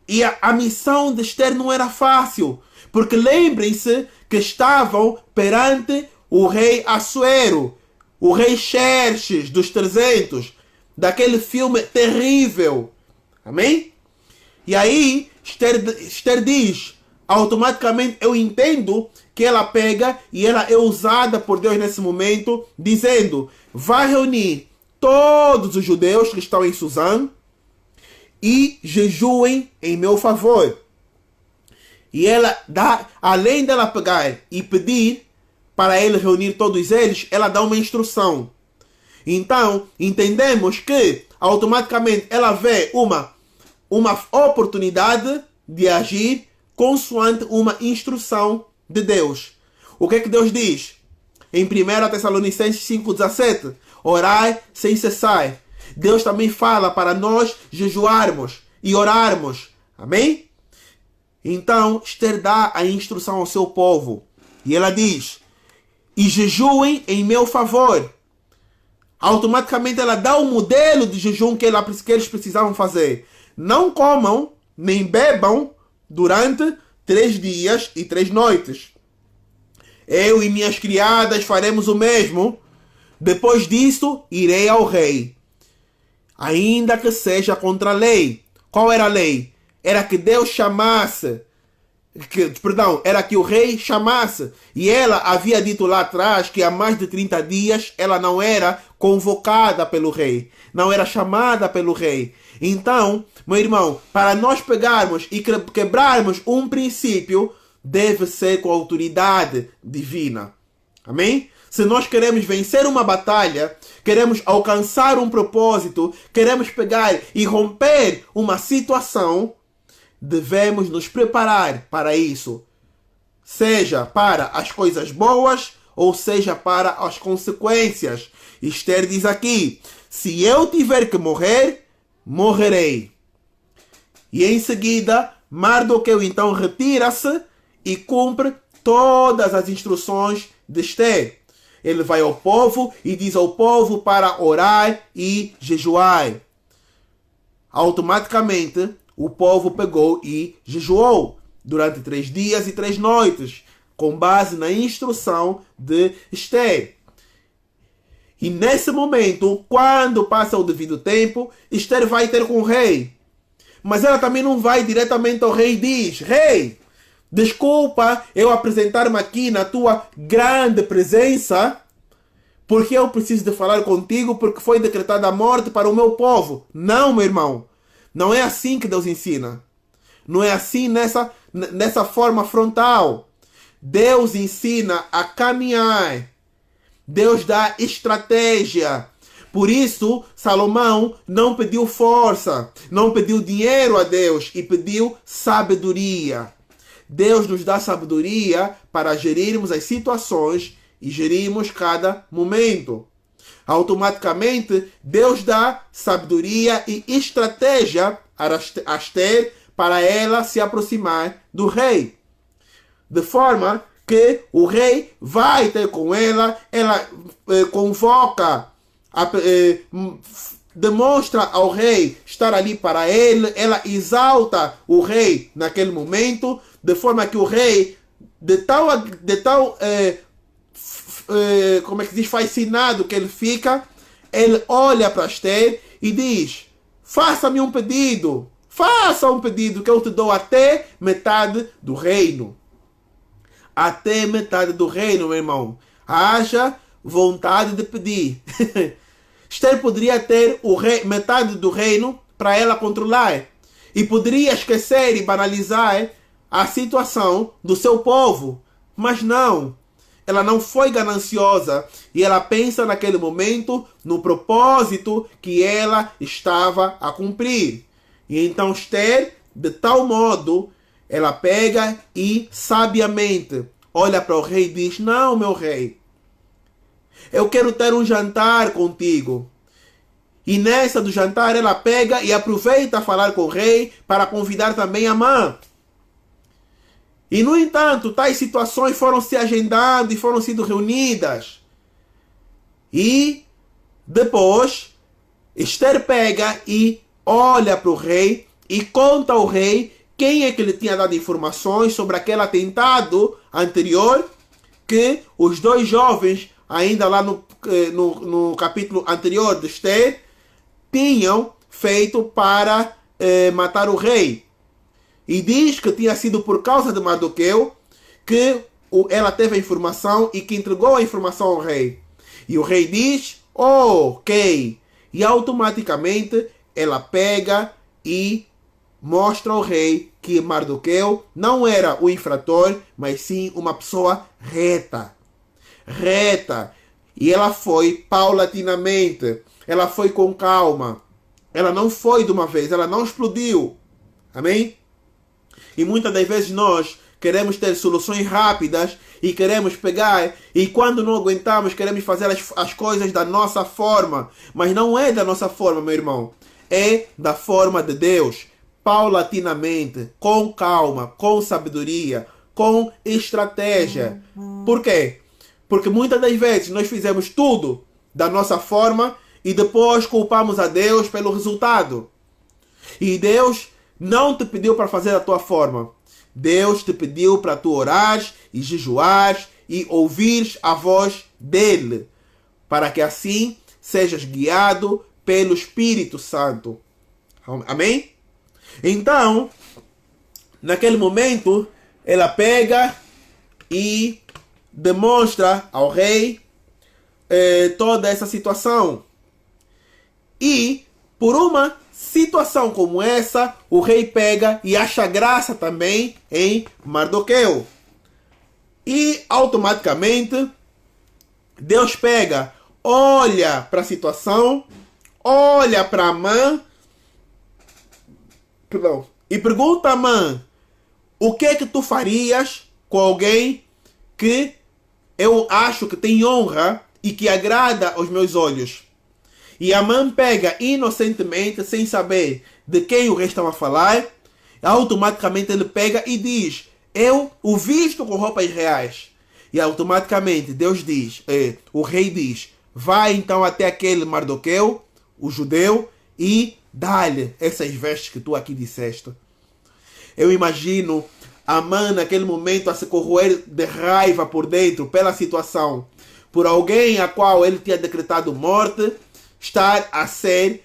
S1: E a missão de Esther não era fácil, porque lembrem-se que estavam perante o rei Assuero, o rei Xerxes dos 300, daquele filme terrível. Amém? E aí Esther diz, automaticamente eu entendo que ela pega e ela é usada por Deus nesse momento, dizendo, vai reunir todos os judeus que estão em Suzã e jejuem em meu favor. E ela dá, além dela pegar e pedir para ele reunir todos eles, ela dá uma instrução. Então, entendemos que automaticamente ela vê uma oportunidade de agir consoante uma instrução de Deus. O que é que Deus diz? Em 1 Tessalonicenses 5,17, orai sem cessar. Deus também fala para nós jejuarmos. e orarmos. Amém? Então, Esther dá a instrução ao seu povo. E ela diz, e jejuem em meu favor. Automaticamente ela dá o modelo de jejum que eles precisavam fazer. Não comam, nem bebam durante 3 dias e 3 noites. Eu e minhas criadas faremos o mesmo. Depois disso, irei ao rei. Ainda que seja contra a lei. Qual era a lei? Era que Deus chamasse. Era que o rei chamasse. E ela havia dito lá atrás que há mais de 30 dias ela não era convocada pelo rei. Não era chamada pelo rei. Então, meu irmão, para nós pegarmos e quebrarmos um princípio, deve ser com autoridade divina. Amém? Se nós queremos vencer uma batalha, queremos alcançar um propósito, queremos pegar e romper uma situação, devemos nos preparar para isso. Seja para as coisas boas ou seja para as consequências. Esther diz aqui, se eu tiver que morrer, morrerei. E em seguida, Mardoqueu então retira-se e cumpre todas as instruções de Esther. Ele vai ao povo e diz ao povo para orar e jejuar. Automaticamente, o povo pegou e jejuou durante 3 dias e 3 noites, com base na instrução de Esther. E nesse momento, quando passa o devido tempo, Esther vai ter com o rei. Mas ela também não vai diretamente ao rei e diz, rei, desculpa eu apresentar-me aqui na tua grande presença, porque eu preciso de falar contigo, porque foi decretada a morte para o meu povo. Não, meu irmão. Não é assim que Deus ensina. Não é assim nessa forma frontal. Deus ensina a caminhar. Deus dá estratégia. Por isso, Salomão não pediu força, não pediu dinheiro a Deus e pediu sabedoria. Deus nos dá sabedoria para gerirmos as situações e gerirmos cada momento. Automaticamente, Deus dá sabedoria e estratégia a Esther para ela se aproximar do rei. De forma que o rei vai ter com ela convoca, demonstra ao rei estar ali para ele, ela exalta o rei naquele momento, de forma que o rei, como é que diz, fascinado que ele fica, ele olha para Esther e diz, faça-me um pedido, faça um pedido que eu te dou até metade do reino. Até metade do reino, meu irmão. Haja vontade de pedir. Esther poderia ter metade do reino para ela controlar. E poderia esquecer e banalizar a situação do seu povo. Mas não. Ela não foi gananciosa. E ela pensa naquele momento no propósito que ela estava a cumprir. E então Esther, de tal modo, ela pega e sabiamente olha para o rei e diz, não, meu rei, eu quero ter um jantar contigo. E nessa do jantar ela pega e aproveita a falar com o rei para convidar também Amã. E no entanto, tais situações foram se agendando e foram sendo reunidas. E depois, Esther pega e olha para o rei e conta ao rei quem é que lhe tinha dado informações sobre aquele atentado anterior que os 2 jovens, ainda lá no capítulo anterior de Esther, tinham feito para matar o rei. E diz que tinha sido por causa de Mardoqueu que ela teve a informação e que entregou a informação ao rei. E o rei diz, ok. E automaticamente ela pega e mostra ao rei que Mardoqueu não era o infrator, mas sim uma pessoa reta. Reta. E ela foi paulatinamente. Ela foi com calma. Ela não foi de uma vez. Ela não explodiu. Amém? E muitas das vezes nós queremos ter soluções rápidas e queremos pegar e quando não aguentamos queremos fazer as coisas da nossa forma. Mas não é da nossa forma, meu irmão. É da forma de Deus. paulatinamente, com calma, com sabedoria, com estratégia. Por quê? Porque muitas das vezes nós fizemos tudo da nossa forma e depois culpamos a Deus pelo resultado. E Deus não te pediu para fazer da tua forma. Deus te pediu para tu orares e jejuares e ouvires a voz dele, para que assim sejas guiado pelo Espírito Santo. Amém? Então, naquele momento, ela pega e demonstra ao rei toda essa situação. E, por uma situação como essa, o rei pega e acha graça também em Mardoqueu. E, automaticamente, Deus pega, olha para a situação, olha para Amã, e pergunta a Amã, o que é que tu farias com alguém que eu acho que tem honra e que agrada aos meus olhos? E Amã pega inocentemente, sem saber de quem o rei estava a falar, automaticamente ele pega e diz, eu o visto com roupas reais. E automaticamente Deus diz, o rei diz, vai então até aquele Mardoqueu, o judeu, e dá-lhe essas vestes que tu aqui disseste. Eu imagino Amã naquele momento a se corroer de raiva por dentro pela situação, por alguém a qual ele tinha decretado morte, estar a ser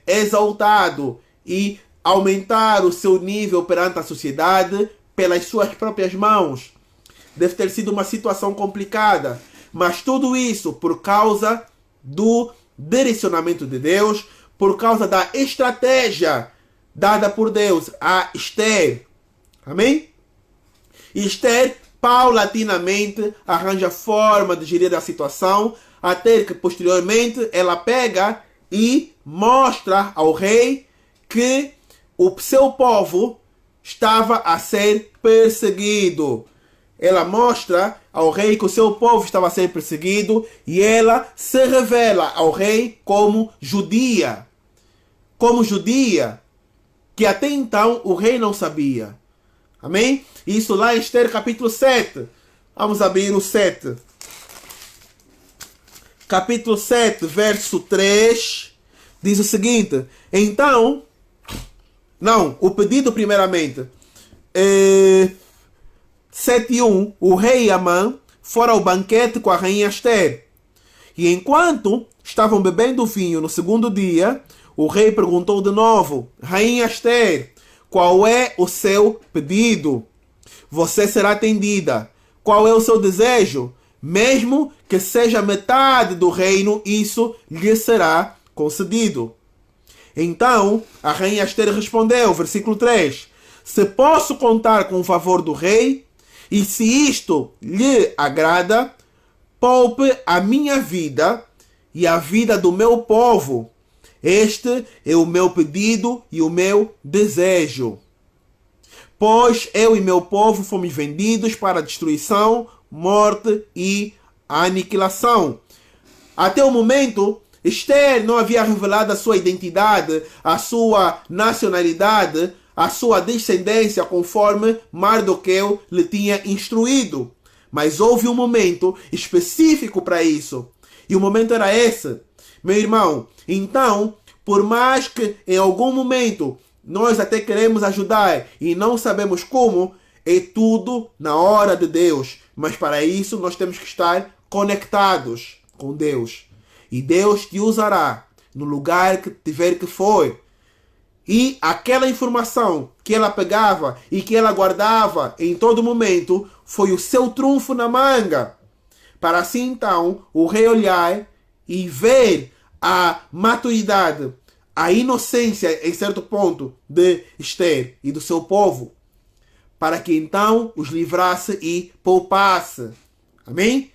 S1: exaltado e aumentar o seu nível perante a sociedade pelas suas próprias mãos. Deve ter sido uma situação complicada, mas tudo isso por causa do direcionamento de Deus, por causa da estratégia dada por Deus a Esther. Amém? E Esther paulatinamente arranja forma de gerir a situação, até que posteriormente ela pega e mostra ao rei que o seu povo estava a ser perseguido. Ela mostra ao rei que o seu povo estava a ser perseguido e ela se revela ao rei como judia. Como judia, que até então o rei não sabia. Amém? Isso lá em Esther capítulo 7. Vamos abrir o 7. Capítulo 7, verso 3. Diz o seguinte. Então... Não, o pedido primeiramente. 7:1. O rei Amã fora ao banquete com a rainha Esther. E enquanto estavam bebendo vinho no segundo dia, o rei perguntou de novo, rainha Esther, qual é o seu pedido? Você será atendida. Qual é o seu desejo? Mesmo que seja metade do reino, isso lhe será concedido. Então, a rainha Esther respondeu, versículo 3, se posso contar com o favor do rei, e se isto lhe agrada, poupe a minha vida e a vida do meu povo. Este é o meu pedido e o meu desejo. Pois eu e meu povo fomos vendidos para destruição, morte e aniquilação. Até o momento, Esther não havia revelado a sua identidade, a sua nacionalidade, a sua descendência, conforme Mardoqueu lhe tinha instruído. Mas houve um momento específico para isso. E o momento era esse. Meu irmão, então, por mais que em algum momento nós até queremos ajudar e não sabemos como, é tudo na hora de Deus. Mas para isso nós temos que estar conectados com Deus. E Deus te usará no lugar que tiver que for. E aquela informação que ela pegava e que ela guardava em todo momento foi o seu trunfo na manga. Para assim então o rei olhar e ver a maturidade, a inocência em certo ponto de Esther e do seu povo. Para que então os livrasse e poupasse. Amém?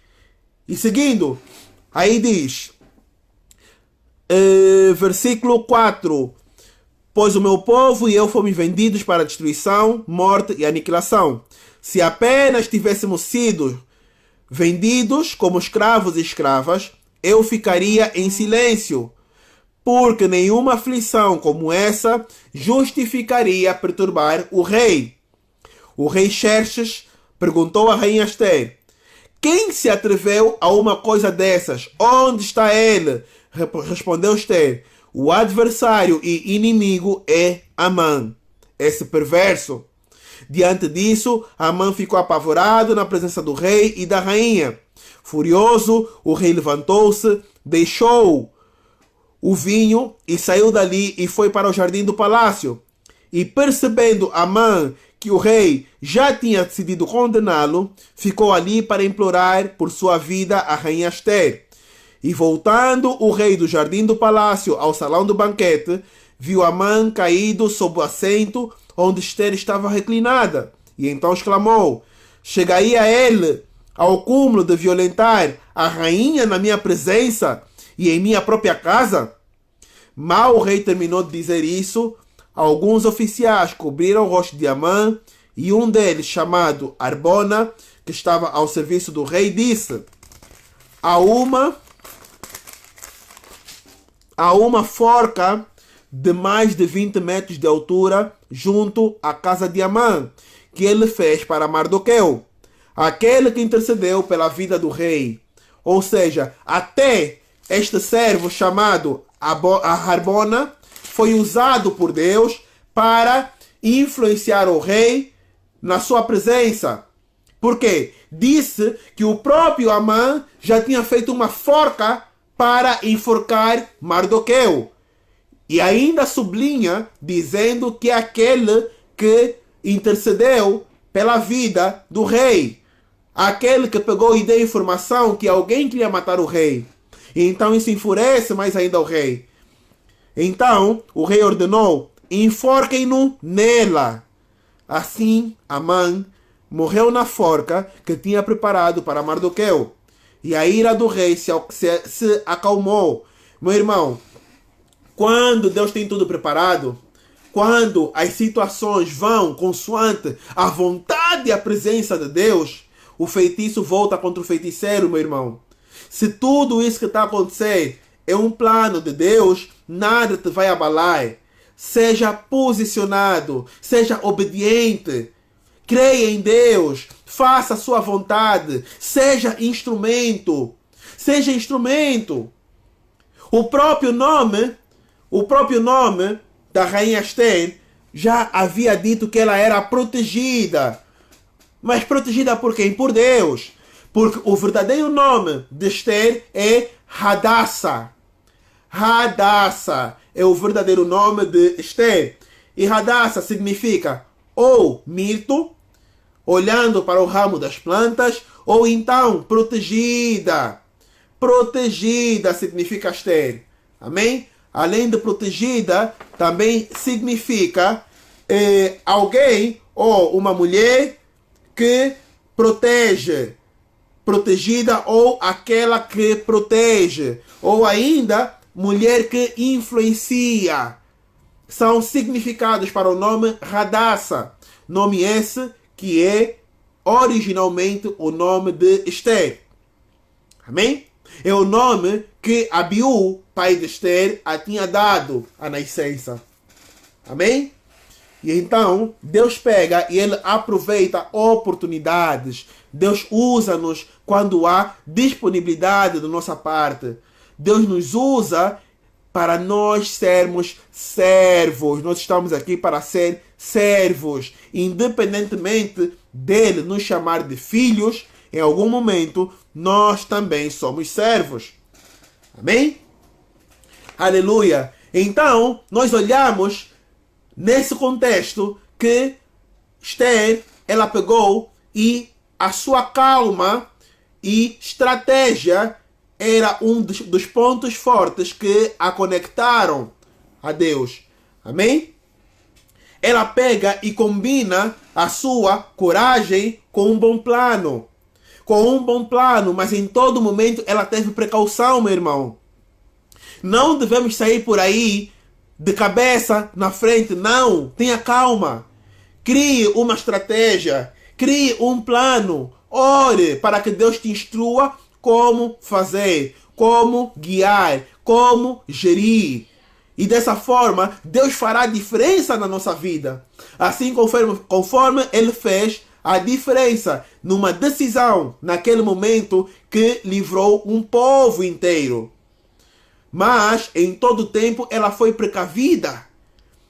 S1: E seguindo, aí diz, versículo 4. Pois o meu povo e eu fomos vendidos para destruição, morte e aniquilação. Se apenas tivéssemos sido vendidos como escravos e escravas, eu ficaria em silêncio. porque nenhuma aflição como essa justificaria perturbar o rei. O rei Xerxes perguntou à rainha Ester: quem se atreveu a uma coisa dessas? Onde está ele? Respondeu Ester: o adversário e inimigo é Amã, esse perverso. Diante disso, Amã ficou apavorado na presença do rei e da rainha. Furioso, o rei levantou-se, deixou o vinho e saiu dali e foi para o jardim do palácio. E percebendo Amã que o rei já tinha decidido condená-lo, ficou ali para implorar por sua vida a rainha Ester. E voltando o rei do jardim do palácio ao salão do banquete, viu Amã caído sob o assento onde Ester estava reclinada. E então exclamou: chegaria ele ao cúmulo de violentar a rainha na minha presença e em minha própria casa? Mal o rei terminou de dizer isso, alguns oficiais cobriram o rosto de Amã, e um deles, chamado Arbona, que estava ao serviço do rei, disse: há uma forca de mais de 20 metros de altura junto à casa de Amã, que ele fez para Mardoqueu, aquele que intercedeu pela vida do rei. Ou seja, até este servo chamado Arbona foi usado por Deus para influenciar o rei na sua presença. Porque disse que o próprio Amã já tinha feito uma forca para enforcar Mardoqueu. E ainda sublinha, dizendo que é aquele que intercedeu pela vida do rei. Aquele que pegou e deu informação que alguém queria matar o rei. E então isso enfurece mais ainda o rei. Então o rei ordenou: enforquem-no nela. Assim Amã morreu na forca que tinha preparado para Mardoqueu. E a ira do rei se acalmou. Meu irmão, quando Deus tem tudo preparado, quando as situações vão consoante a vontade e a presença de Deus, o feitiço volta contra o feiticeiro, meu irmão. Se tudo isso que está acontecendo é um plano de Deus, nada te vai abalar. Seja posicionado, seja obediente, creia em Deus, faça a sua vontade, seja instrumento. Seja instrumento. O próprio nome da rainha Ester já havia dito que ela era protegida. Mas protegida por quem? Por Deus. Porque o verdadeiro nome de Ester é Hadassah. Hadassah é o verdadeiro nome de Ester. E Hadassah significa ou mirto, olhando para o ramo das plantas, ou então protegida. Protegida significa Ester. Amém? Além de protegida, também significa alguém ou uma mulher que protege. Protegida ou aquela que protege. Ou ainda, mulher que influencia. São significados para o nome Hadassah. Nome esse que é originalmente o nome de Ester. Amém? É o nome que Abiú, pai de Ester, a tinha dado à nascença. Amém? E então, Deus pega e Ele aproveita oportunidades. Deus usa-nos quando há disponibilidade da nossa parte. Deus nos usa para nós sermos servos. Nós estamos aqui para ser servos. Independentemente dele nos chamar de filhos, em algum momento nós também somos servos. Amém? Aleluia! Então, nós olhamos nesse contexto que Ester, ela pegou e a sua calma e estratégia era um dos pontos fortes que a conectaram a Deus. Amém? Ela pega e combina a sua coragem com um bom plano. Com um bom plano, mas em todo momento ela teve precaução, meu irmão. Não devemos sair por aí de cabeça na frente, não. Tenha calma. Crie uma estratégia. Crie um plano. Ore para que Deus te instrua como fazer, como guiar, como gerir. E dessa forma, Deus fará diferença na nossa vida. Assim conforme Ele fez a diferença numa decisão, naquele momento, que livrou um povo inteiro. Mas, em todo o tempo, ela foi precavida.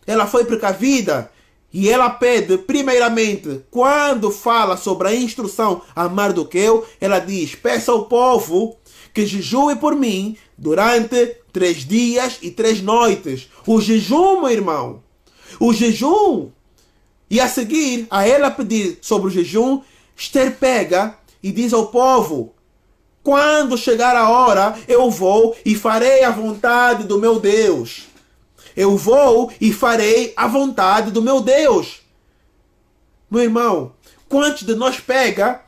S1: Ela foi precavida. E ela pede, primeiramente, quando fala sobre a instrução a Mardoqueu, ela diz: peça ao povo que jejue por mim durante 3 dias e 3 noites. O jejum, meu irmão. O jejum. E a seguir, a ela pedir sobre o jejum, Esther pega e diz ao povo: quando chegar a hora, eu vou e farei a vontade do meu Deus. Eu vou e farei a vontade do meu Deus. Meu irmão, quantos de nós pega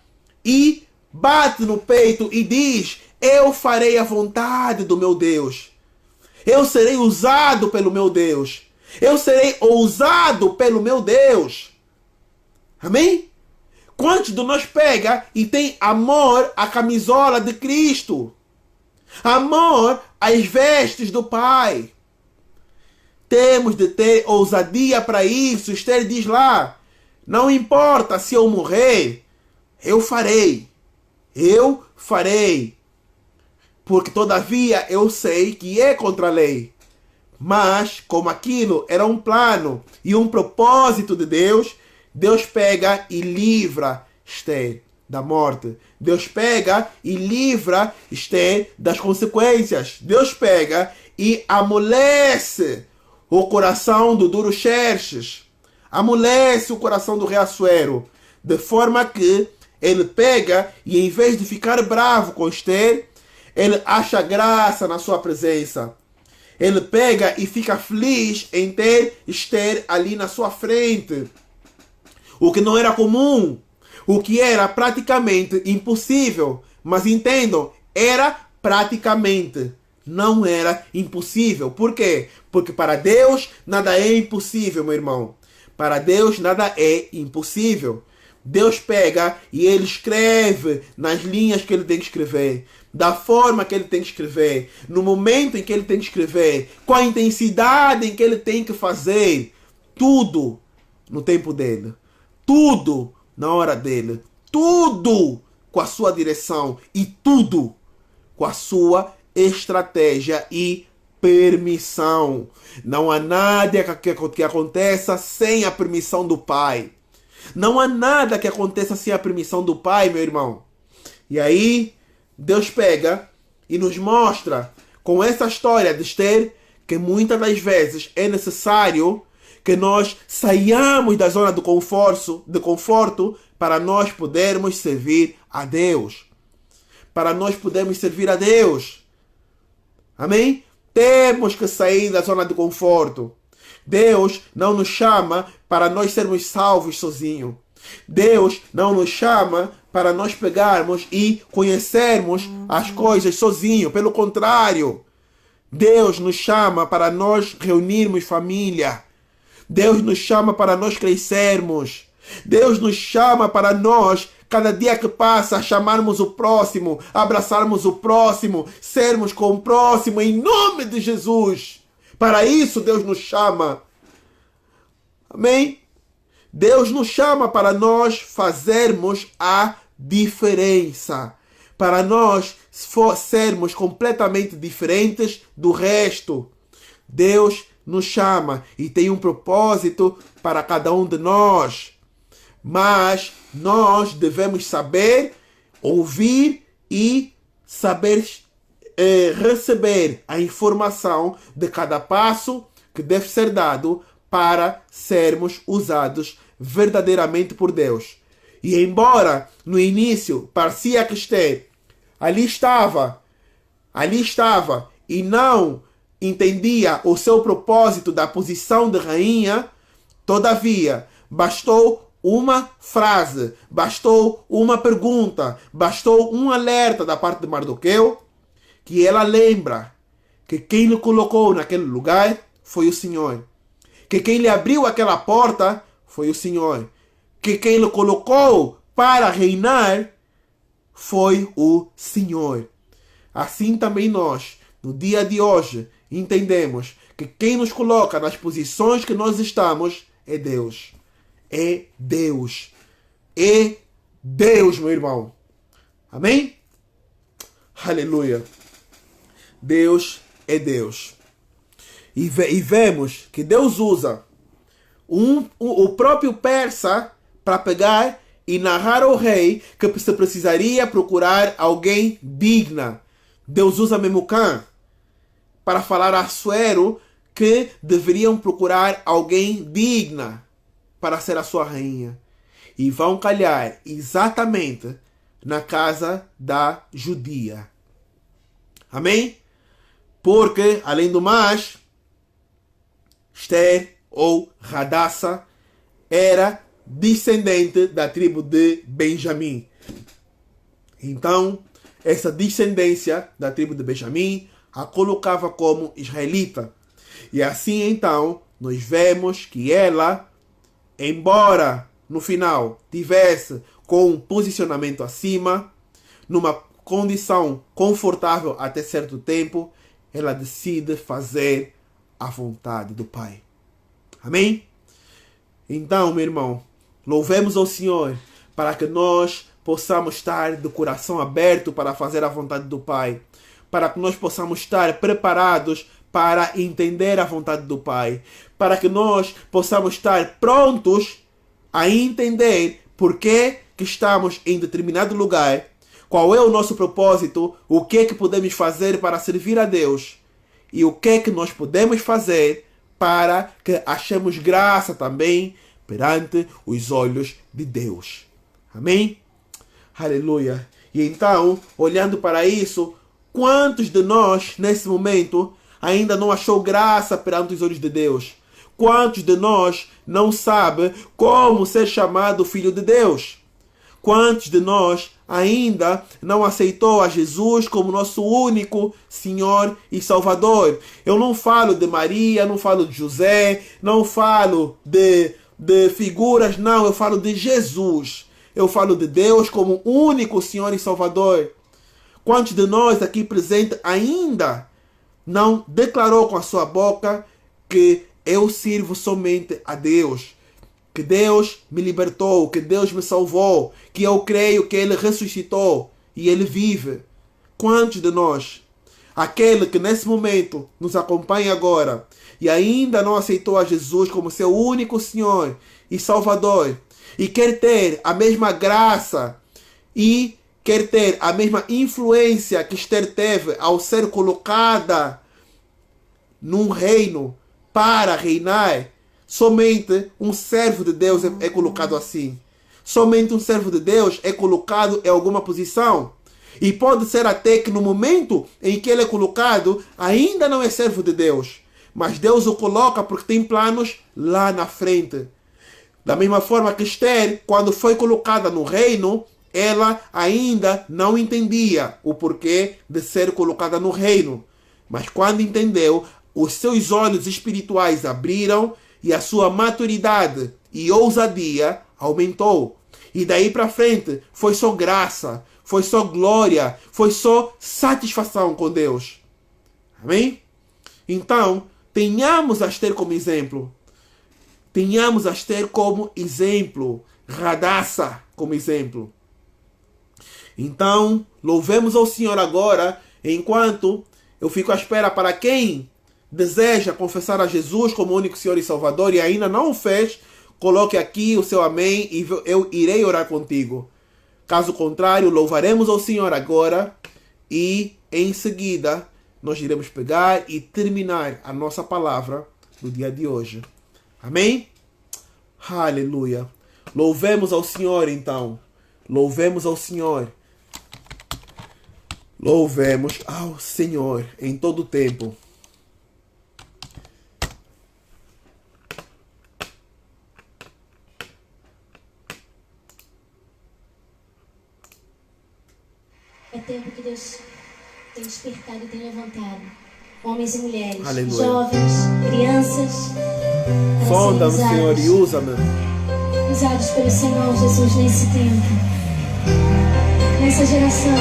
S1: e bate no peito e diz: eu farei a vontade do meu Deus. Eu serei usado pelo meu Deus. Eu serei ousado pelo meu Deus. Amém? Quantos de nós pega e tem amor à camisola de Cristo? Amor às vestes do Pai. Temos de ter ousadia para isso. Esther diz lá: não importa se eu morrer, eu farei. Eu farei. Porque todavia eu sei que é contra a lei. Mas, como aquilo era um plano e um propósito de Deus, Deus pega e livra Esther da morte. Deus pega e livra Esther das consequências. Deus pega e amolece o coração do Duro-Xerxes. Amolece o coração do rei Assuero. De forma que ele pega e, em vez de ficar bravo com Esther, ele acha graça na sua presença. Ele pega e fica feliz em ter Esther ali na sua frente. O que não era comum. O que era praticamente impossível. Mas entendam, era praticamente. Não era impossível. Por quê? Porque para Deus nada é impossível, meu irmão. Para Deus nada é impossível. Deus pega e Ele escreve nas linhas que Ele tem que escrever, da forma que Ele tem que escrever, no momento em que Ele tem que escrever, com a intensidade em que Ele tem que fazer. Tudo no tempo dEle. Tudo na hora dEle. Tudo com a sua direção e tudo com a sua estratégia e permissão. Não há nada que aconteça sem a permissão do Pai. Não há nada que aconteça sem a permissão do Pai, meu irmão. E aí, Deus pega e nos mostra, com essa história de Esther, que muitas das vezes é necessário que nós saiamos da zona de conforto para nós podermos servir a Deus. Para nós podermos servir a Deus. Amém? Temos que sair da zona de conforto. Deus não nos chama para nós sermos salvos sozinhos. Deus não nos chama para nós pegarmos e conhecermos as coisas sozinhos. Pelo contrário, Deus nos chama para nós reunirmos família. Deus nos chama para nós crescermos. Deus nos chama para nós, cada dia que passa, chamarmos o próximo, abraçarmos o próximo, sermos com o próximo, em nome de Jesus. Para isso Deus nos chama. Amém? Deus nos chama para nós fazermos a diferença. Para nós sermos completamente diferentes do resto. Deus nos chama e tem um propósito para cada um de nós. Mas nós devemos saber, ouvir e saber receber a informação de cada passo que deve ser dado para sermos usados verdadeiramente por Deus. E embora no início parecia que Esther ali estava e não entendia o seu propósito da posição de rainha, todavia bastou uma frase, bastou uma pergunta, bastou um alerta da parte de Mardoqueu, que ela lembra que quem lhe colocou naquele lugar foi o Senhor. Que quem lhe abriu aquela porta foi o Senhor. Que quem lhe colocou para reinar foi o Senhor. Assim também nós, no dia de hoje, entendemos que quem nos coloca nas posições que nós estamos é Deus. É Deus. É Deus, meu irmão. Amém? Aleluia. Deus é Deus. E vemos que Deus usa o próprio persa para pegar e narrar ao rei que se precisaria procurar alguém digna. Deus usa Memucã para falar a Assuero que deveriam procurar alguém digna para ser a sua rainha. E vão calhar exatamente na casa da judia. Amém? Porque, além do mais, Esther ou Radassa era descendente da tribo de Benjamim. Então, essa descendência da tribo de Benjamim a colocava como israelita. E assim, então, nós vemos que ela, embora no final tivesse com um posicionamento acima, numa condição confortável até certo tempo, ela decide fazer a vontade do Pai. Amém? Então, meu irmão, louvemos ao Senhor para que nós possamos estar de coração aberto para fazer a vontade do Pai. Para que nós possamos estar preparados para entender a vontade do Pai. Para que nós possamos estar prontos a entender por que estamos em determinado lugar, qual é o nosso propósito, o que é que podemos fazer para servir a Deus e o que é que nós podemos fazer para que achemos graça também perante os olhos de Deus. Amém? Aleluia. E então, olhando para isso, quantos de nós, nesse momento, ainda não achou graça perante os olhos de Deus? Quantos de nós não sabe como ser chamado filho de Deus? Quantos de nós ainda não aceitou a Jesus como nosso único Senhor e Salvador? Eu não falo de Maria, não falo de José, não falo de figuras, não. Eu falo de Jesus. Eu falo de Deus como único Senhor e Salvador. Quantos de nós aqui presentes ainda não declarou com a sua boca que eu sirvo somente a Deus? Que Deus me libertou, que Deus me salvou, que eu creio que Ele ressuscitou e Ele vive. Quantos de nós, aquele que nesse momento nos acompanha agora e ainda não aceitou a Jesus como seu único Senhor e Salvador e quer ter a mesma graça e quer ter a mesma influência que Esther teve ao ser colocada num reino para reinar? Somente um servo de Deus é colocado assim. Somente um servo de Deus é colocado em alguma posição. E pode ser até que no momento em que ele é colocado, ainda não é servo de Deus. Mas Deus o coloca porque tem planos lá na frente. Da mesma forma que Esther, quando foi colocada no reino, ela ainda não entendia o porquê de ser colocada no reino. Mas quando entendeu, os seus olhos espirituais abriram e a sua maturidade e ousadia aumentou. E daí para frente foi só graça, foi só glória, foi só satisfação com Deus. Amém? Então, tenhamos a Esther como exemplo. Tenhamos a Esther como exemplo. Radassa como exemplo. Então, louvemos ao Senhor agora, enquanto eu fico à espera para quem deseja confessar a Jesus como único Senhor e Salvador e ainda não o fez, coloque aqui o seu amém e eu irei orar contigo. Caso contrário, louvaremos ao Senhor agora e em seguida nós iremos pegar e terminar a nossa palavra do dia de hoje. Amém? Aleluia. Louvemos ao Senhor então. Louvemos ao Senhor. Louvemos ao Senhor em todo o tempo.
S3: É tempo que Deus tem despertado e tem levantado homens e mulheres,
S1: Aleluia.
S3: jovens, crianças,
S1: Sonda-me, Senhor, e usa-me.
S3: usados pelo Senhor Jesus nesse tempo, nessa geração.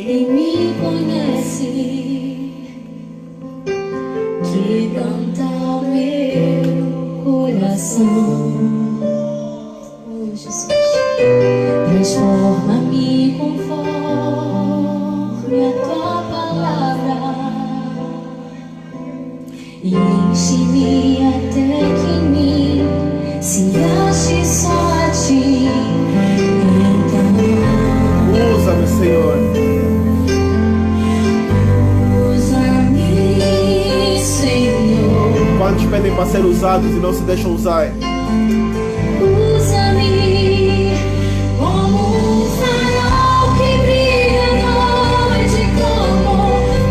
S3: nem me conhece. Quebranta o meu coração. Oh, Jesus, transforma-me conforme a tua palavra e enche-me até que em mim se ache só a ti. Então
S1: Usa-me, Senhor.
S3: usa-me, Senhor.
S1: Quantos pedem para ser usados e não se deixam usar?
S3: Usa-me como um farol que brilha à noite, como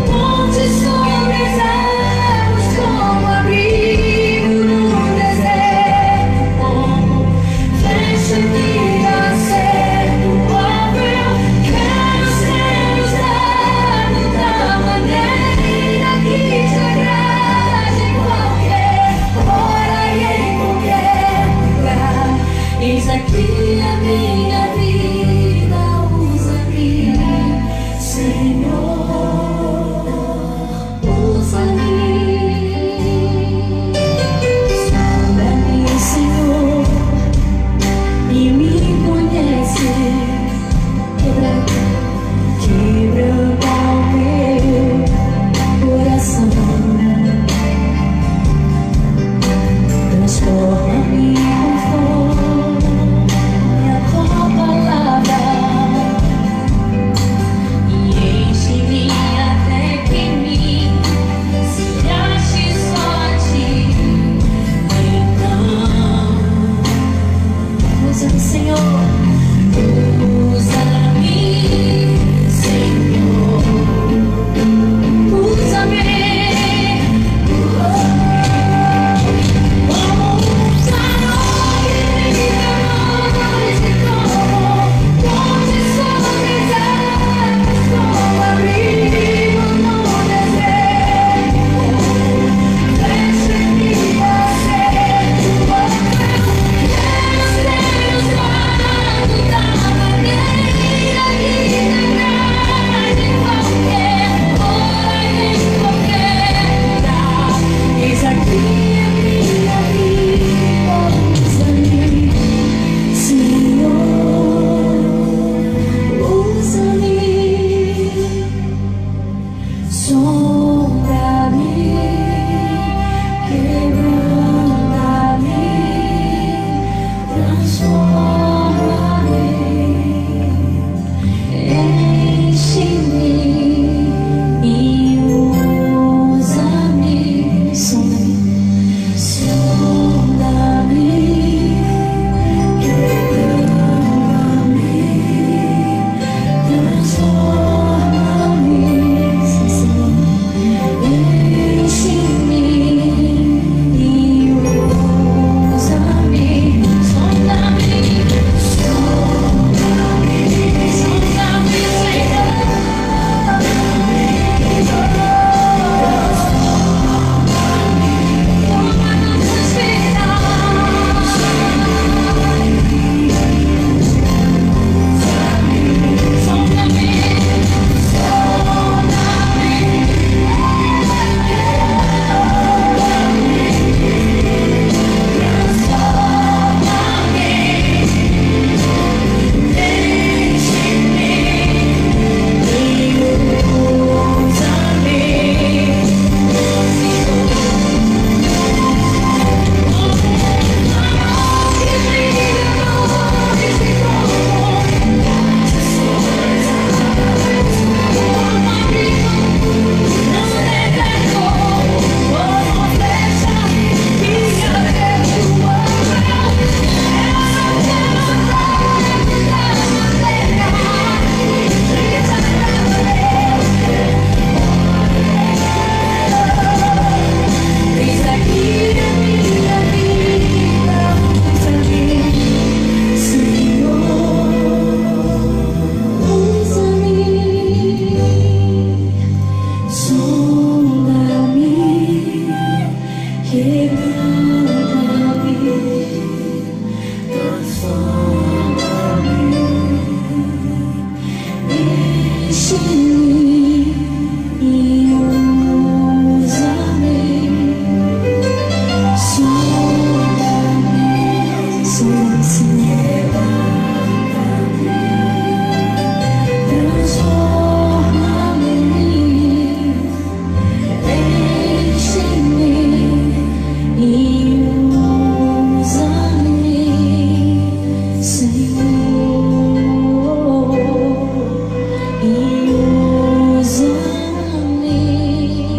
S3: ponte sobre as águas, como abrigo no deserto, como flecha que acerta o alvo. Eu quero ser usado da maneira que te agrade, em qualquer hora e em qualquer lugar.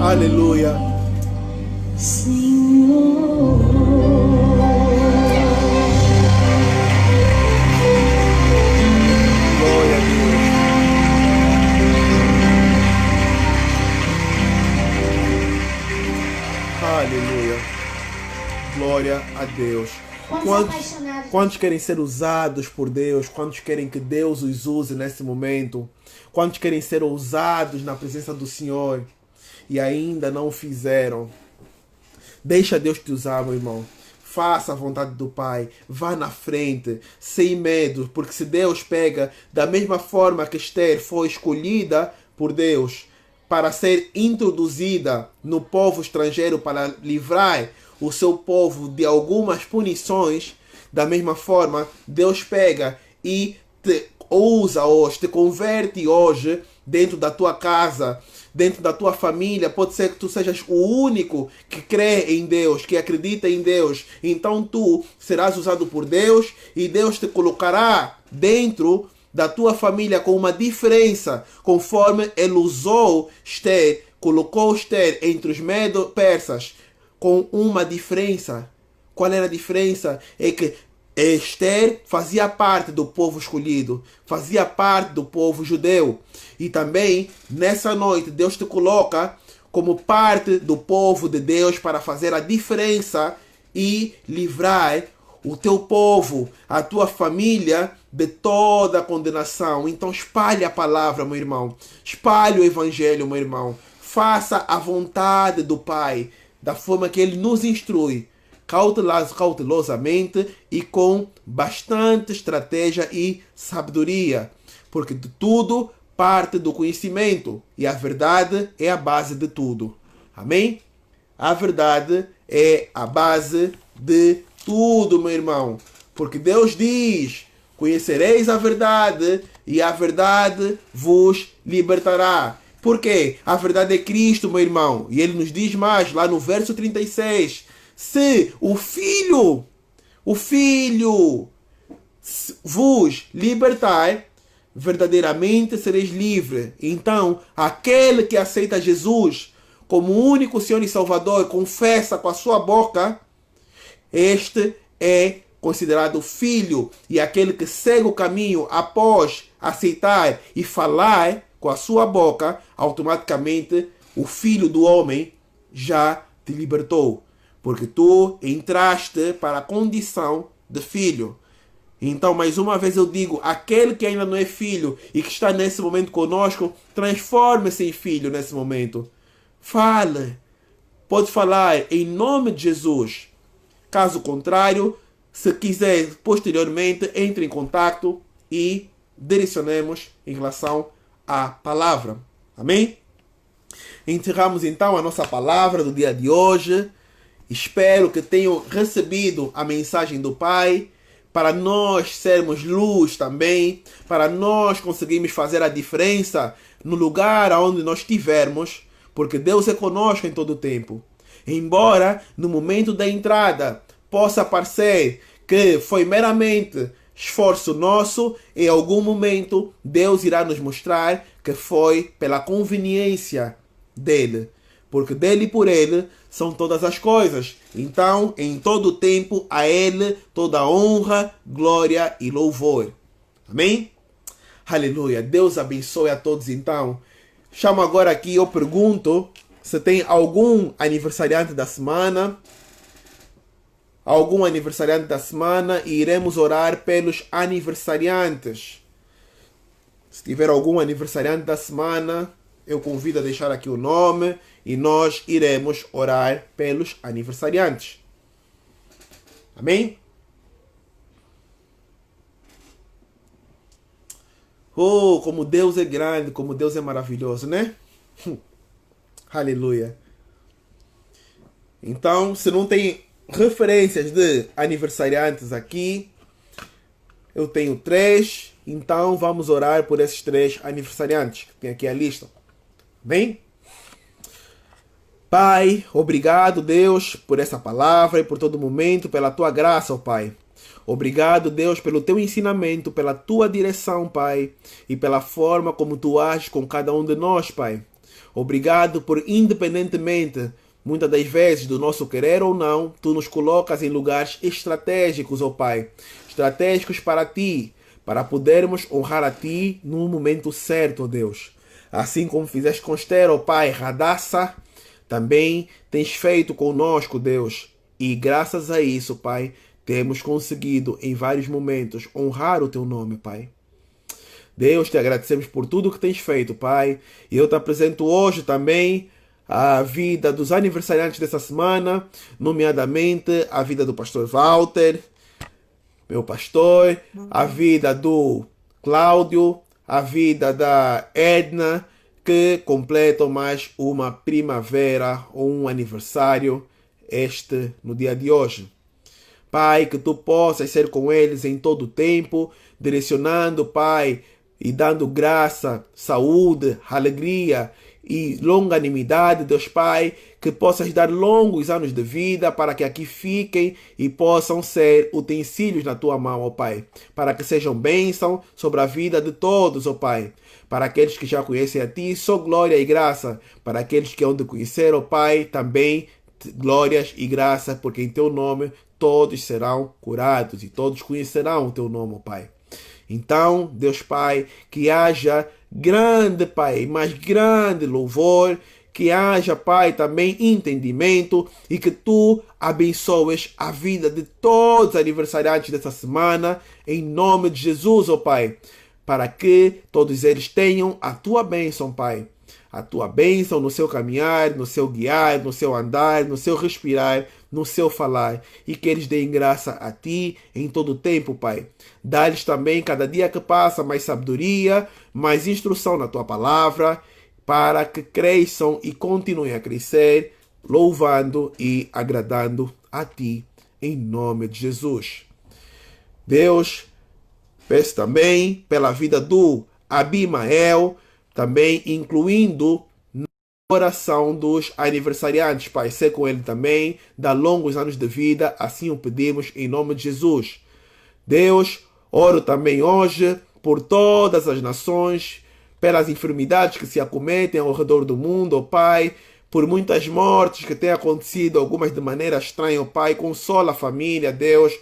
S1: Aleluia.
S4: Senhor.
S1: Glória a Deus. Aleluia. Glória a Deus. Quantos querem ser usados por Deus? Quantos querem que Deus os use nesse momento? Quantos querem ser usados na presença do Senhor e ainda não o fizeram? Deixa Deus te usar, meu irmão. Faça a vontade do Pai. Vá na frente, sem medo. Porque se Deus pega da mesma forma que Esther foi escolhida por Deus para ser introduzida no povo estrangeiro, para livrar o seu povo de algumas punições, da mesma forma, Deus pega e te usa hoje, te converte hoje dentro da tua casa, dentro da tua família. Pode ser que tu sejas o único que crê em Deus, que acredita em Deus. Então tu serás usado por Deus e Deus te colocará dentro da tua família com uma diferença, conforme ele usou Esther, colocou Esther entre os medo-persas com uma diferença. Qual era a diferença? É que Esther fazia parte do povo escolhido, fazia parte do povo judeu. E também, nessa noite, Deus te coloca como parte do povo de Deus para fazer a diferença e livrar o teu povo, a tua família, de toda a condenação. Então espalhe a palavra, meu irmão. Espalhe o evangelho, meu irmão. Faça a vontade do Pai, da forma que Ele nos instrui, cautelosamente e com bastante estratégia e sabedoria. Porque de tudo parte do conhecimento. E a verdade é a base de tudo. Amém? A verdade é a base de tudo, meu irmão. Porque Deus diz: conhecereis a verdade e a verdade vos libertará. Por quê? A verdade é Cristo, meu irmão. E ele nos diz mais, lá no verso 36. Se o Filho vos libertar, verdadeiramente sereis livres. Então, aquele que aceita Jesus como único Senhor e Salvador, confessa com a sua boca, este é considerado filho. E aquele que segue o caminho após aceitar e falar com a sua boca, automaticamente o Filho do homem já te libertou. Porque tu entraste para a condição de filho. Então, mais uma vez eu digo, aquele que ainda não é filho e que está nesse momento conosco, transforme-se em filho nesse momento. Fale. Pode falar em nome de Jesus. Caso contrário, se quiser posteriormente, entre em contato e direcionemos em relação à palavra. Amém? Encerramos então a nossa palavra do dia de hoje. Espero que tenham recebido a mensagem do Pai, para nós sermos luz também, para nós conseguirmos fazer a diferença no lugar onde nós estivermos, porque Deus é conosco em todo o tempo. Embora no momento da entrada possa parecer que foi meramente esforço nosso, em algum momento Deus irá nos mostrar que foi pela conveniência dele. Porque dele e por ele são todas as coisas. Então, em todo o tempo, a ele toda honra, glória e louvor. Amém? Aleluia. Deus abençoe a todos então. Chamo agora aqui, eu pergunto se tem algum aniversariante da semana. Algum aniversariante da semana e iremos orar pelos aniversariantes. Se tiver algum aniversariante da semana, eu convido a deixar aqui o nome e nós iremos orar pelos aniversariantes. Amém? Oh, como Deus é grande, como Deus é maravilhoso, né? Aleluia. Então, se não tem referências de aniversariantes aqui, eu tenho 3. Então, vamos orar por esses 3 aniversariantes. Tem aqui a lista. Bem? Pai, obrigado, Deus, por essa palavra e por todo momento, pela tua graça, ó Pai. Obrigado, Deus, pelo teu ensinamento, pela tua direção, Pai, e pela forma como tu ages com cada um de nós, Pai. Obrigado por, independentemente, muitas das vezes, do nosso querer ou não, Tu nos colocas em lugares estratégicos, ó Pai. Estratégicos para Ti, para podermos honrar a Ti no momento certo, ó Deus. Assim como fizeste com Esther, ó Pai, Radassa, também tens feito conosco, Deus. E graças a isso, Pai, temos conseguido em vários momentos honrar o Teu nome, Pai. Deus, te agradecemos por tudo que tens feito, Pai. E eu te apresento hoje também a vida dos aniversariantes dessa semana, nomeadamente a vida do pastor Walter, meu pastor, a vida do Cláudio, a vida da Edna, que completam mais uma primavera ou um aniversário no dia de hoje. Pai, que Tu possas ser com eles em todo o tempo, direcionando, Pai, e dando graça, saúde, alegria e longanimidade, Deus Pai, que possas dar longos anos de vida para que aqui fiquem e possam ser utensílios na Tua mão, ó Pai, para que sejam bênção sobre a vida de todos, ó Pai. Para aqueles que já conhecem a Ti, só glória e graça. Para aqueles que hão de conhecer, ó Pai, também glórias e graça, porque em Teu nome todos serão curados e todos conhecerão o Teu nome, ó Pai. Então, Deus Pai, que haja grande, Pai, mais grande louvor, que haja, Pai, também entendimento e que Tu abençoes a vida de todos os aniversariantes dessa semana, em nome de Jesus, ó Pai, para que todos eles tenham a Tua bênção, Pai. A Tua bênção no seu caminhar, no seu guiar, no seu andar, no seu respirar, no seu falar, e que eles deem graça a Ti em todo o tempo, Pai. Dá-lhes também, cada dia que passa, mais sabedoria, mais instrução na Tua palavra, para que cresçam e continuem a crescer, louvando e agradando a Ti, em nome de Jesus. Deus, peço também pela vida do Abimael, também incluindo na oração dos aniversariantes, Pai. Ser com ele também, dá longos anos de vida, assim o pedimos em nome de Jesus. Deus, oro também hoje por todas as nações, pelas enfermidades que se acometem ao redor do mundo, ó Pai, por muitas mortes que têm acontecido, algumas de maneira estranha, ó Pai. Consola a família, Deus.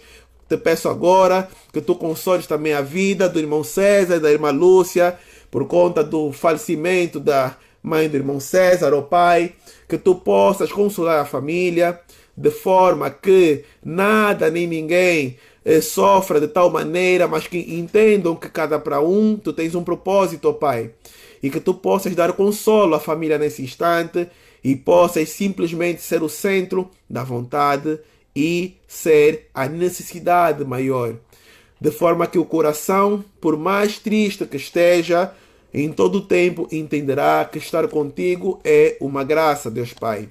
S1: Te peço agora que Tu consoles também a vida do irmão César e da irmã Lúcia, por conta do falecimento da mãe do irmão César, ó Pai, que Tu possas consolar a família, de forma que nada nem ninguém sofra de tal maneira, mas que entendam que cada para um Tu tens um propósito, ó Pai, e que Tu possas dar consolo à família nesse instante e possas simplesmente ser o centro da vontade e ser a necessidade maior. De forma que o coração, por mais triste que esteja, em todo o tempo entenderá que estar contigo é uma graça, Deus Pai.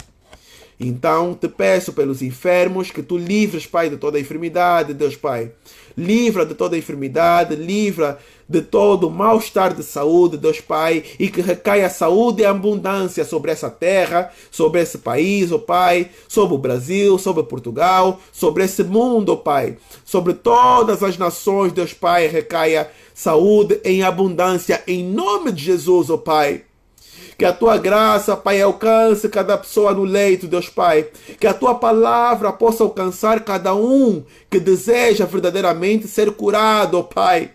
S1: Então, te peço pelos enfermos que Tu livres, Pai, de toda a enfermidade, Deus Pai. Livra de toda a enfermidade, livra de todo o mal-estar de saúde, Deus Pai, e que recaia saúde e abundância sobre essa terra, sobre esse país, ó Pai, sobre o Brasil, sobre Portugal, sobre esse mundo, ó Pai, sobre todas as nações, Deus Pai, recaia saúde em abundância, em nome de Jesus, ó Pai. Que a Tua graça, Pai, alcance cada pessoa no leito, Deus Pai. Que a Tua palavra possa alcançar cada um que deseja verdadeiramente ser curado, ó Pai.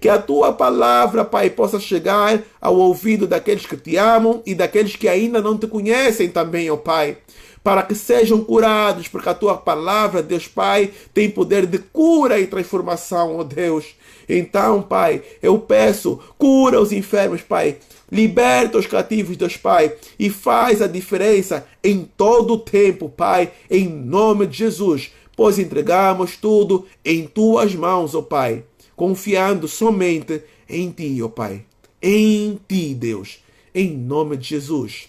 S1: Que a Tua palavra, Pai, possa chegar ao ouvido daqueles que Te amam e daqueles que ainda não Te conhecem também, ó Pai. Para que sejam curados, porque a Tua palavra, Deus Pai, tem poder de cura e transformação, ó Deus. Então, Pai, eu peço, cura os enfermos, Pai. Liberta os cativos, Deus Pai, e faz a diferença em todo o tempo, Pai, em nome de Jesus, pois entregamos tudo em Tuas mãos, ó Pai, confiando somente em Ti, ó Pai, em Ti, Deus, em nome de Jesus.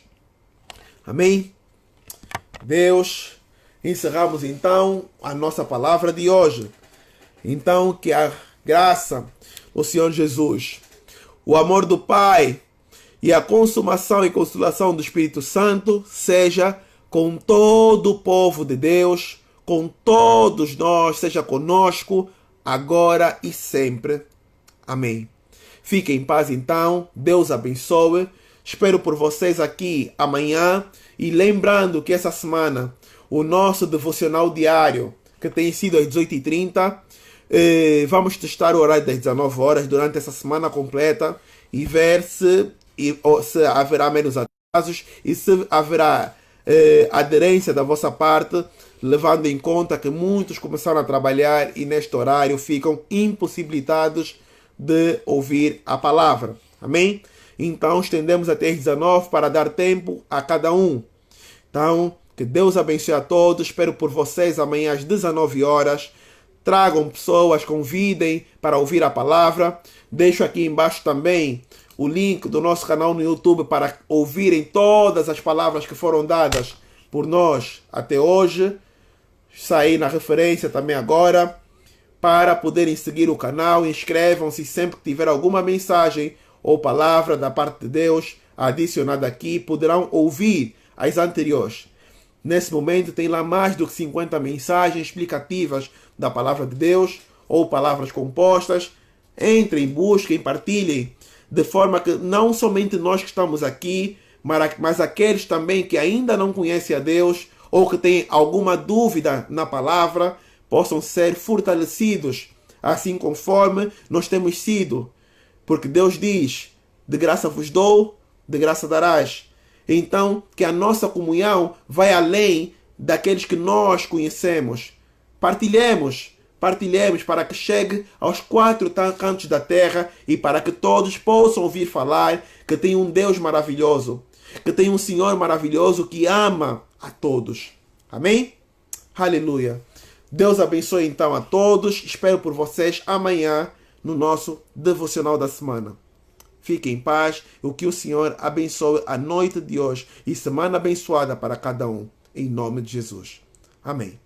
S1: Amém? Deus, encerramos então a nossa palavra de hoje. Então, que a graça do Senhor Jesus, o amor do Pai e a consumação e consolação do Espírito Santo seja com todo o povo de Deus, com todos nós, seja conosco, agora e sempre. Amém. Fique em paz então, Deus abençoe. Espero por vocês aqui amanhã. E lembrando que essa semana o nosso devocional diário, que tem sido às 18h30, vamos testar o horário das 19 horas durante essa semana completa e ver se haverá menos atrasos e se haverá aderência da vossa parte, levando em conta que muitos começaram a trabalhar e neste horário ficam impossibilitados de ouvir a palavra. Amém? Então estendemos até as 19 para dar tempo a cada um. Então, que Deus abençoe a todos. Espero por vocês amanhã às 19 horas. Tragam pessoas, convidem para ouvir a palavra. Deixo aqui embaixo também o link do nosso canal no YouTube para ouvirem todas as palavras que foram dadas por nós até hoje. Saí na referência também agora. Para poderem seguir o canal, inscrevam-se sempre que tiver alguma mensagem ou palavra da parte de Deus adicionada aqui, poderão ouvir as anteriores. Nesse momento tem lá mais do que 50 mensagens explicativas da palavra de Deus ou palavras compostas. Entrem, busquem, partilhem, de forma que não somente nós que estamos aqui, mas aqueles também que ainda não conhecem a Deus ou que têm alguma dúvida na palavra, possam ser fortalecidos, assim conforme nós temos sido. Porque Deus diz, de graça vos dou, de graça darás. Então, que a nossa comunhão vai além daqueles que nós conhecemos. Partilhemos para que chegue aos 4 cantos da terra e para que todos possam ouvir falar que tem um Deus maravilhoso, que tem um Senhor maravilhoso que ama a todos. Amém? Aleluia. Deus abençoe então a todos. Espero por vocês amanhã no nosso devocional da semana. Fiquem em paz. O que o Senhor abençoe a noite de hoje e semana abençoada para cada um. Em nome de Jesus. Amém.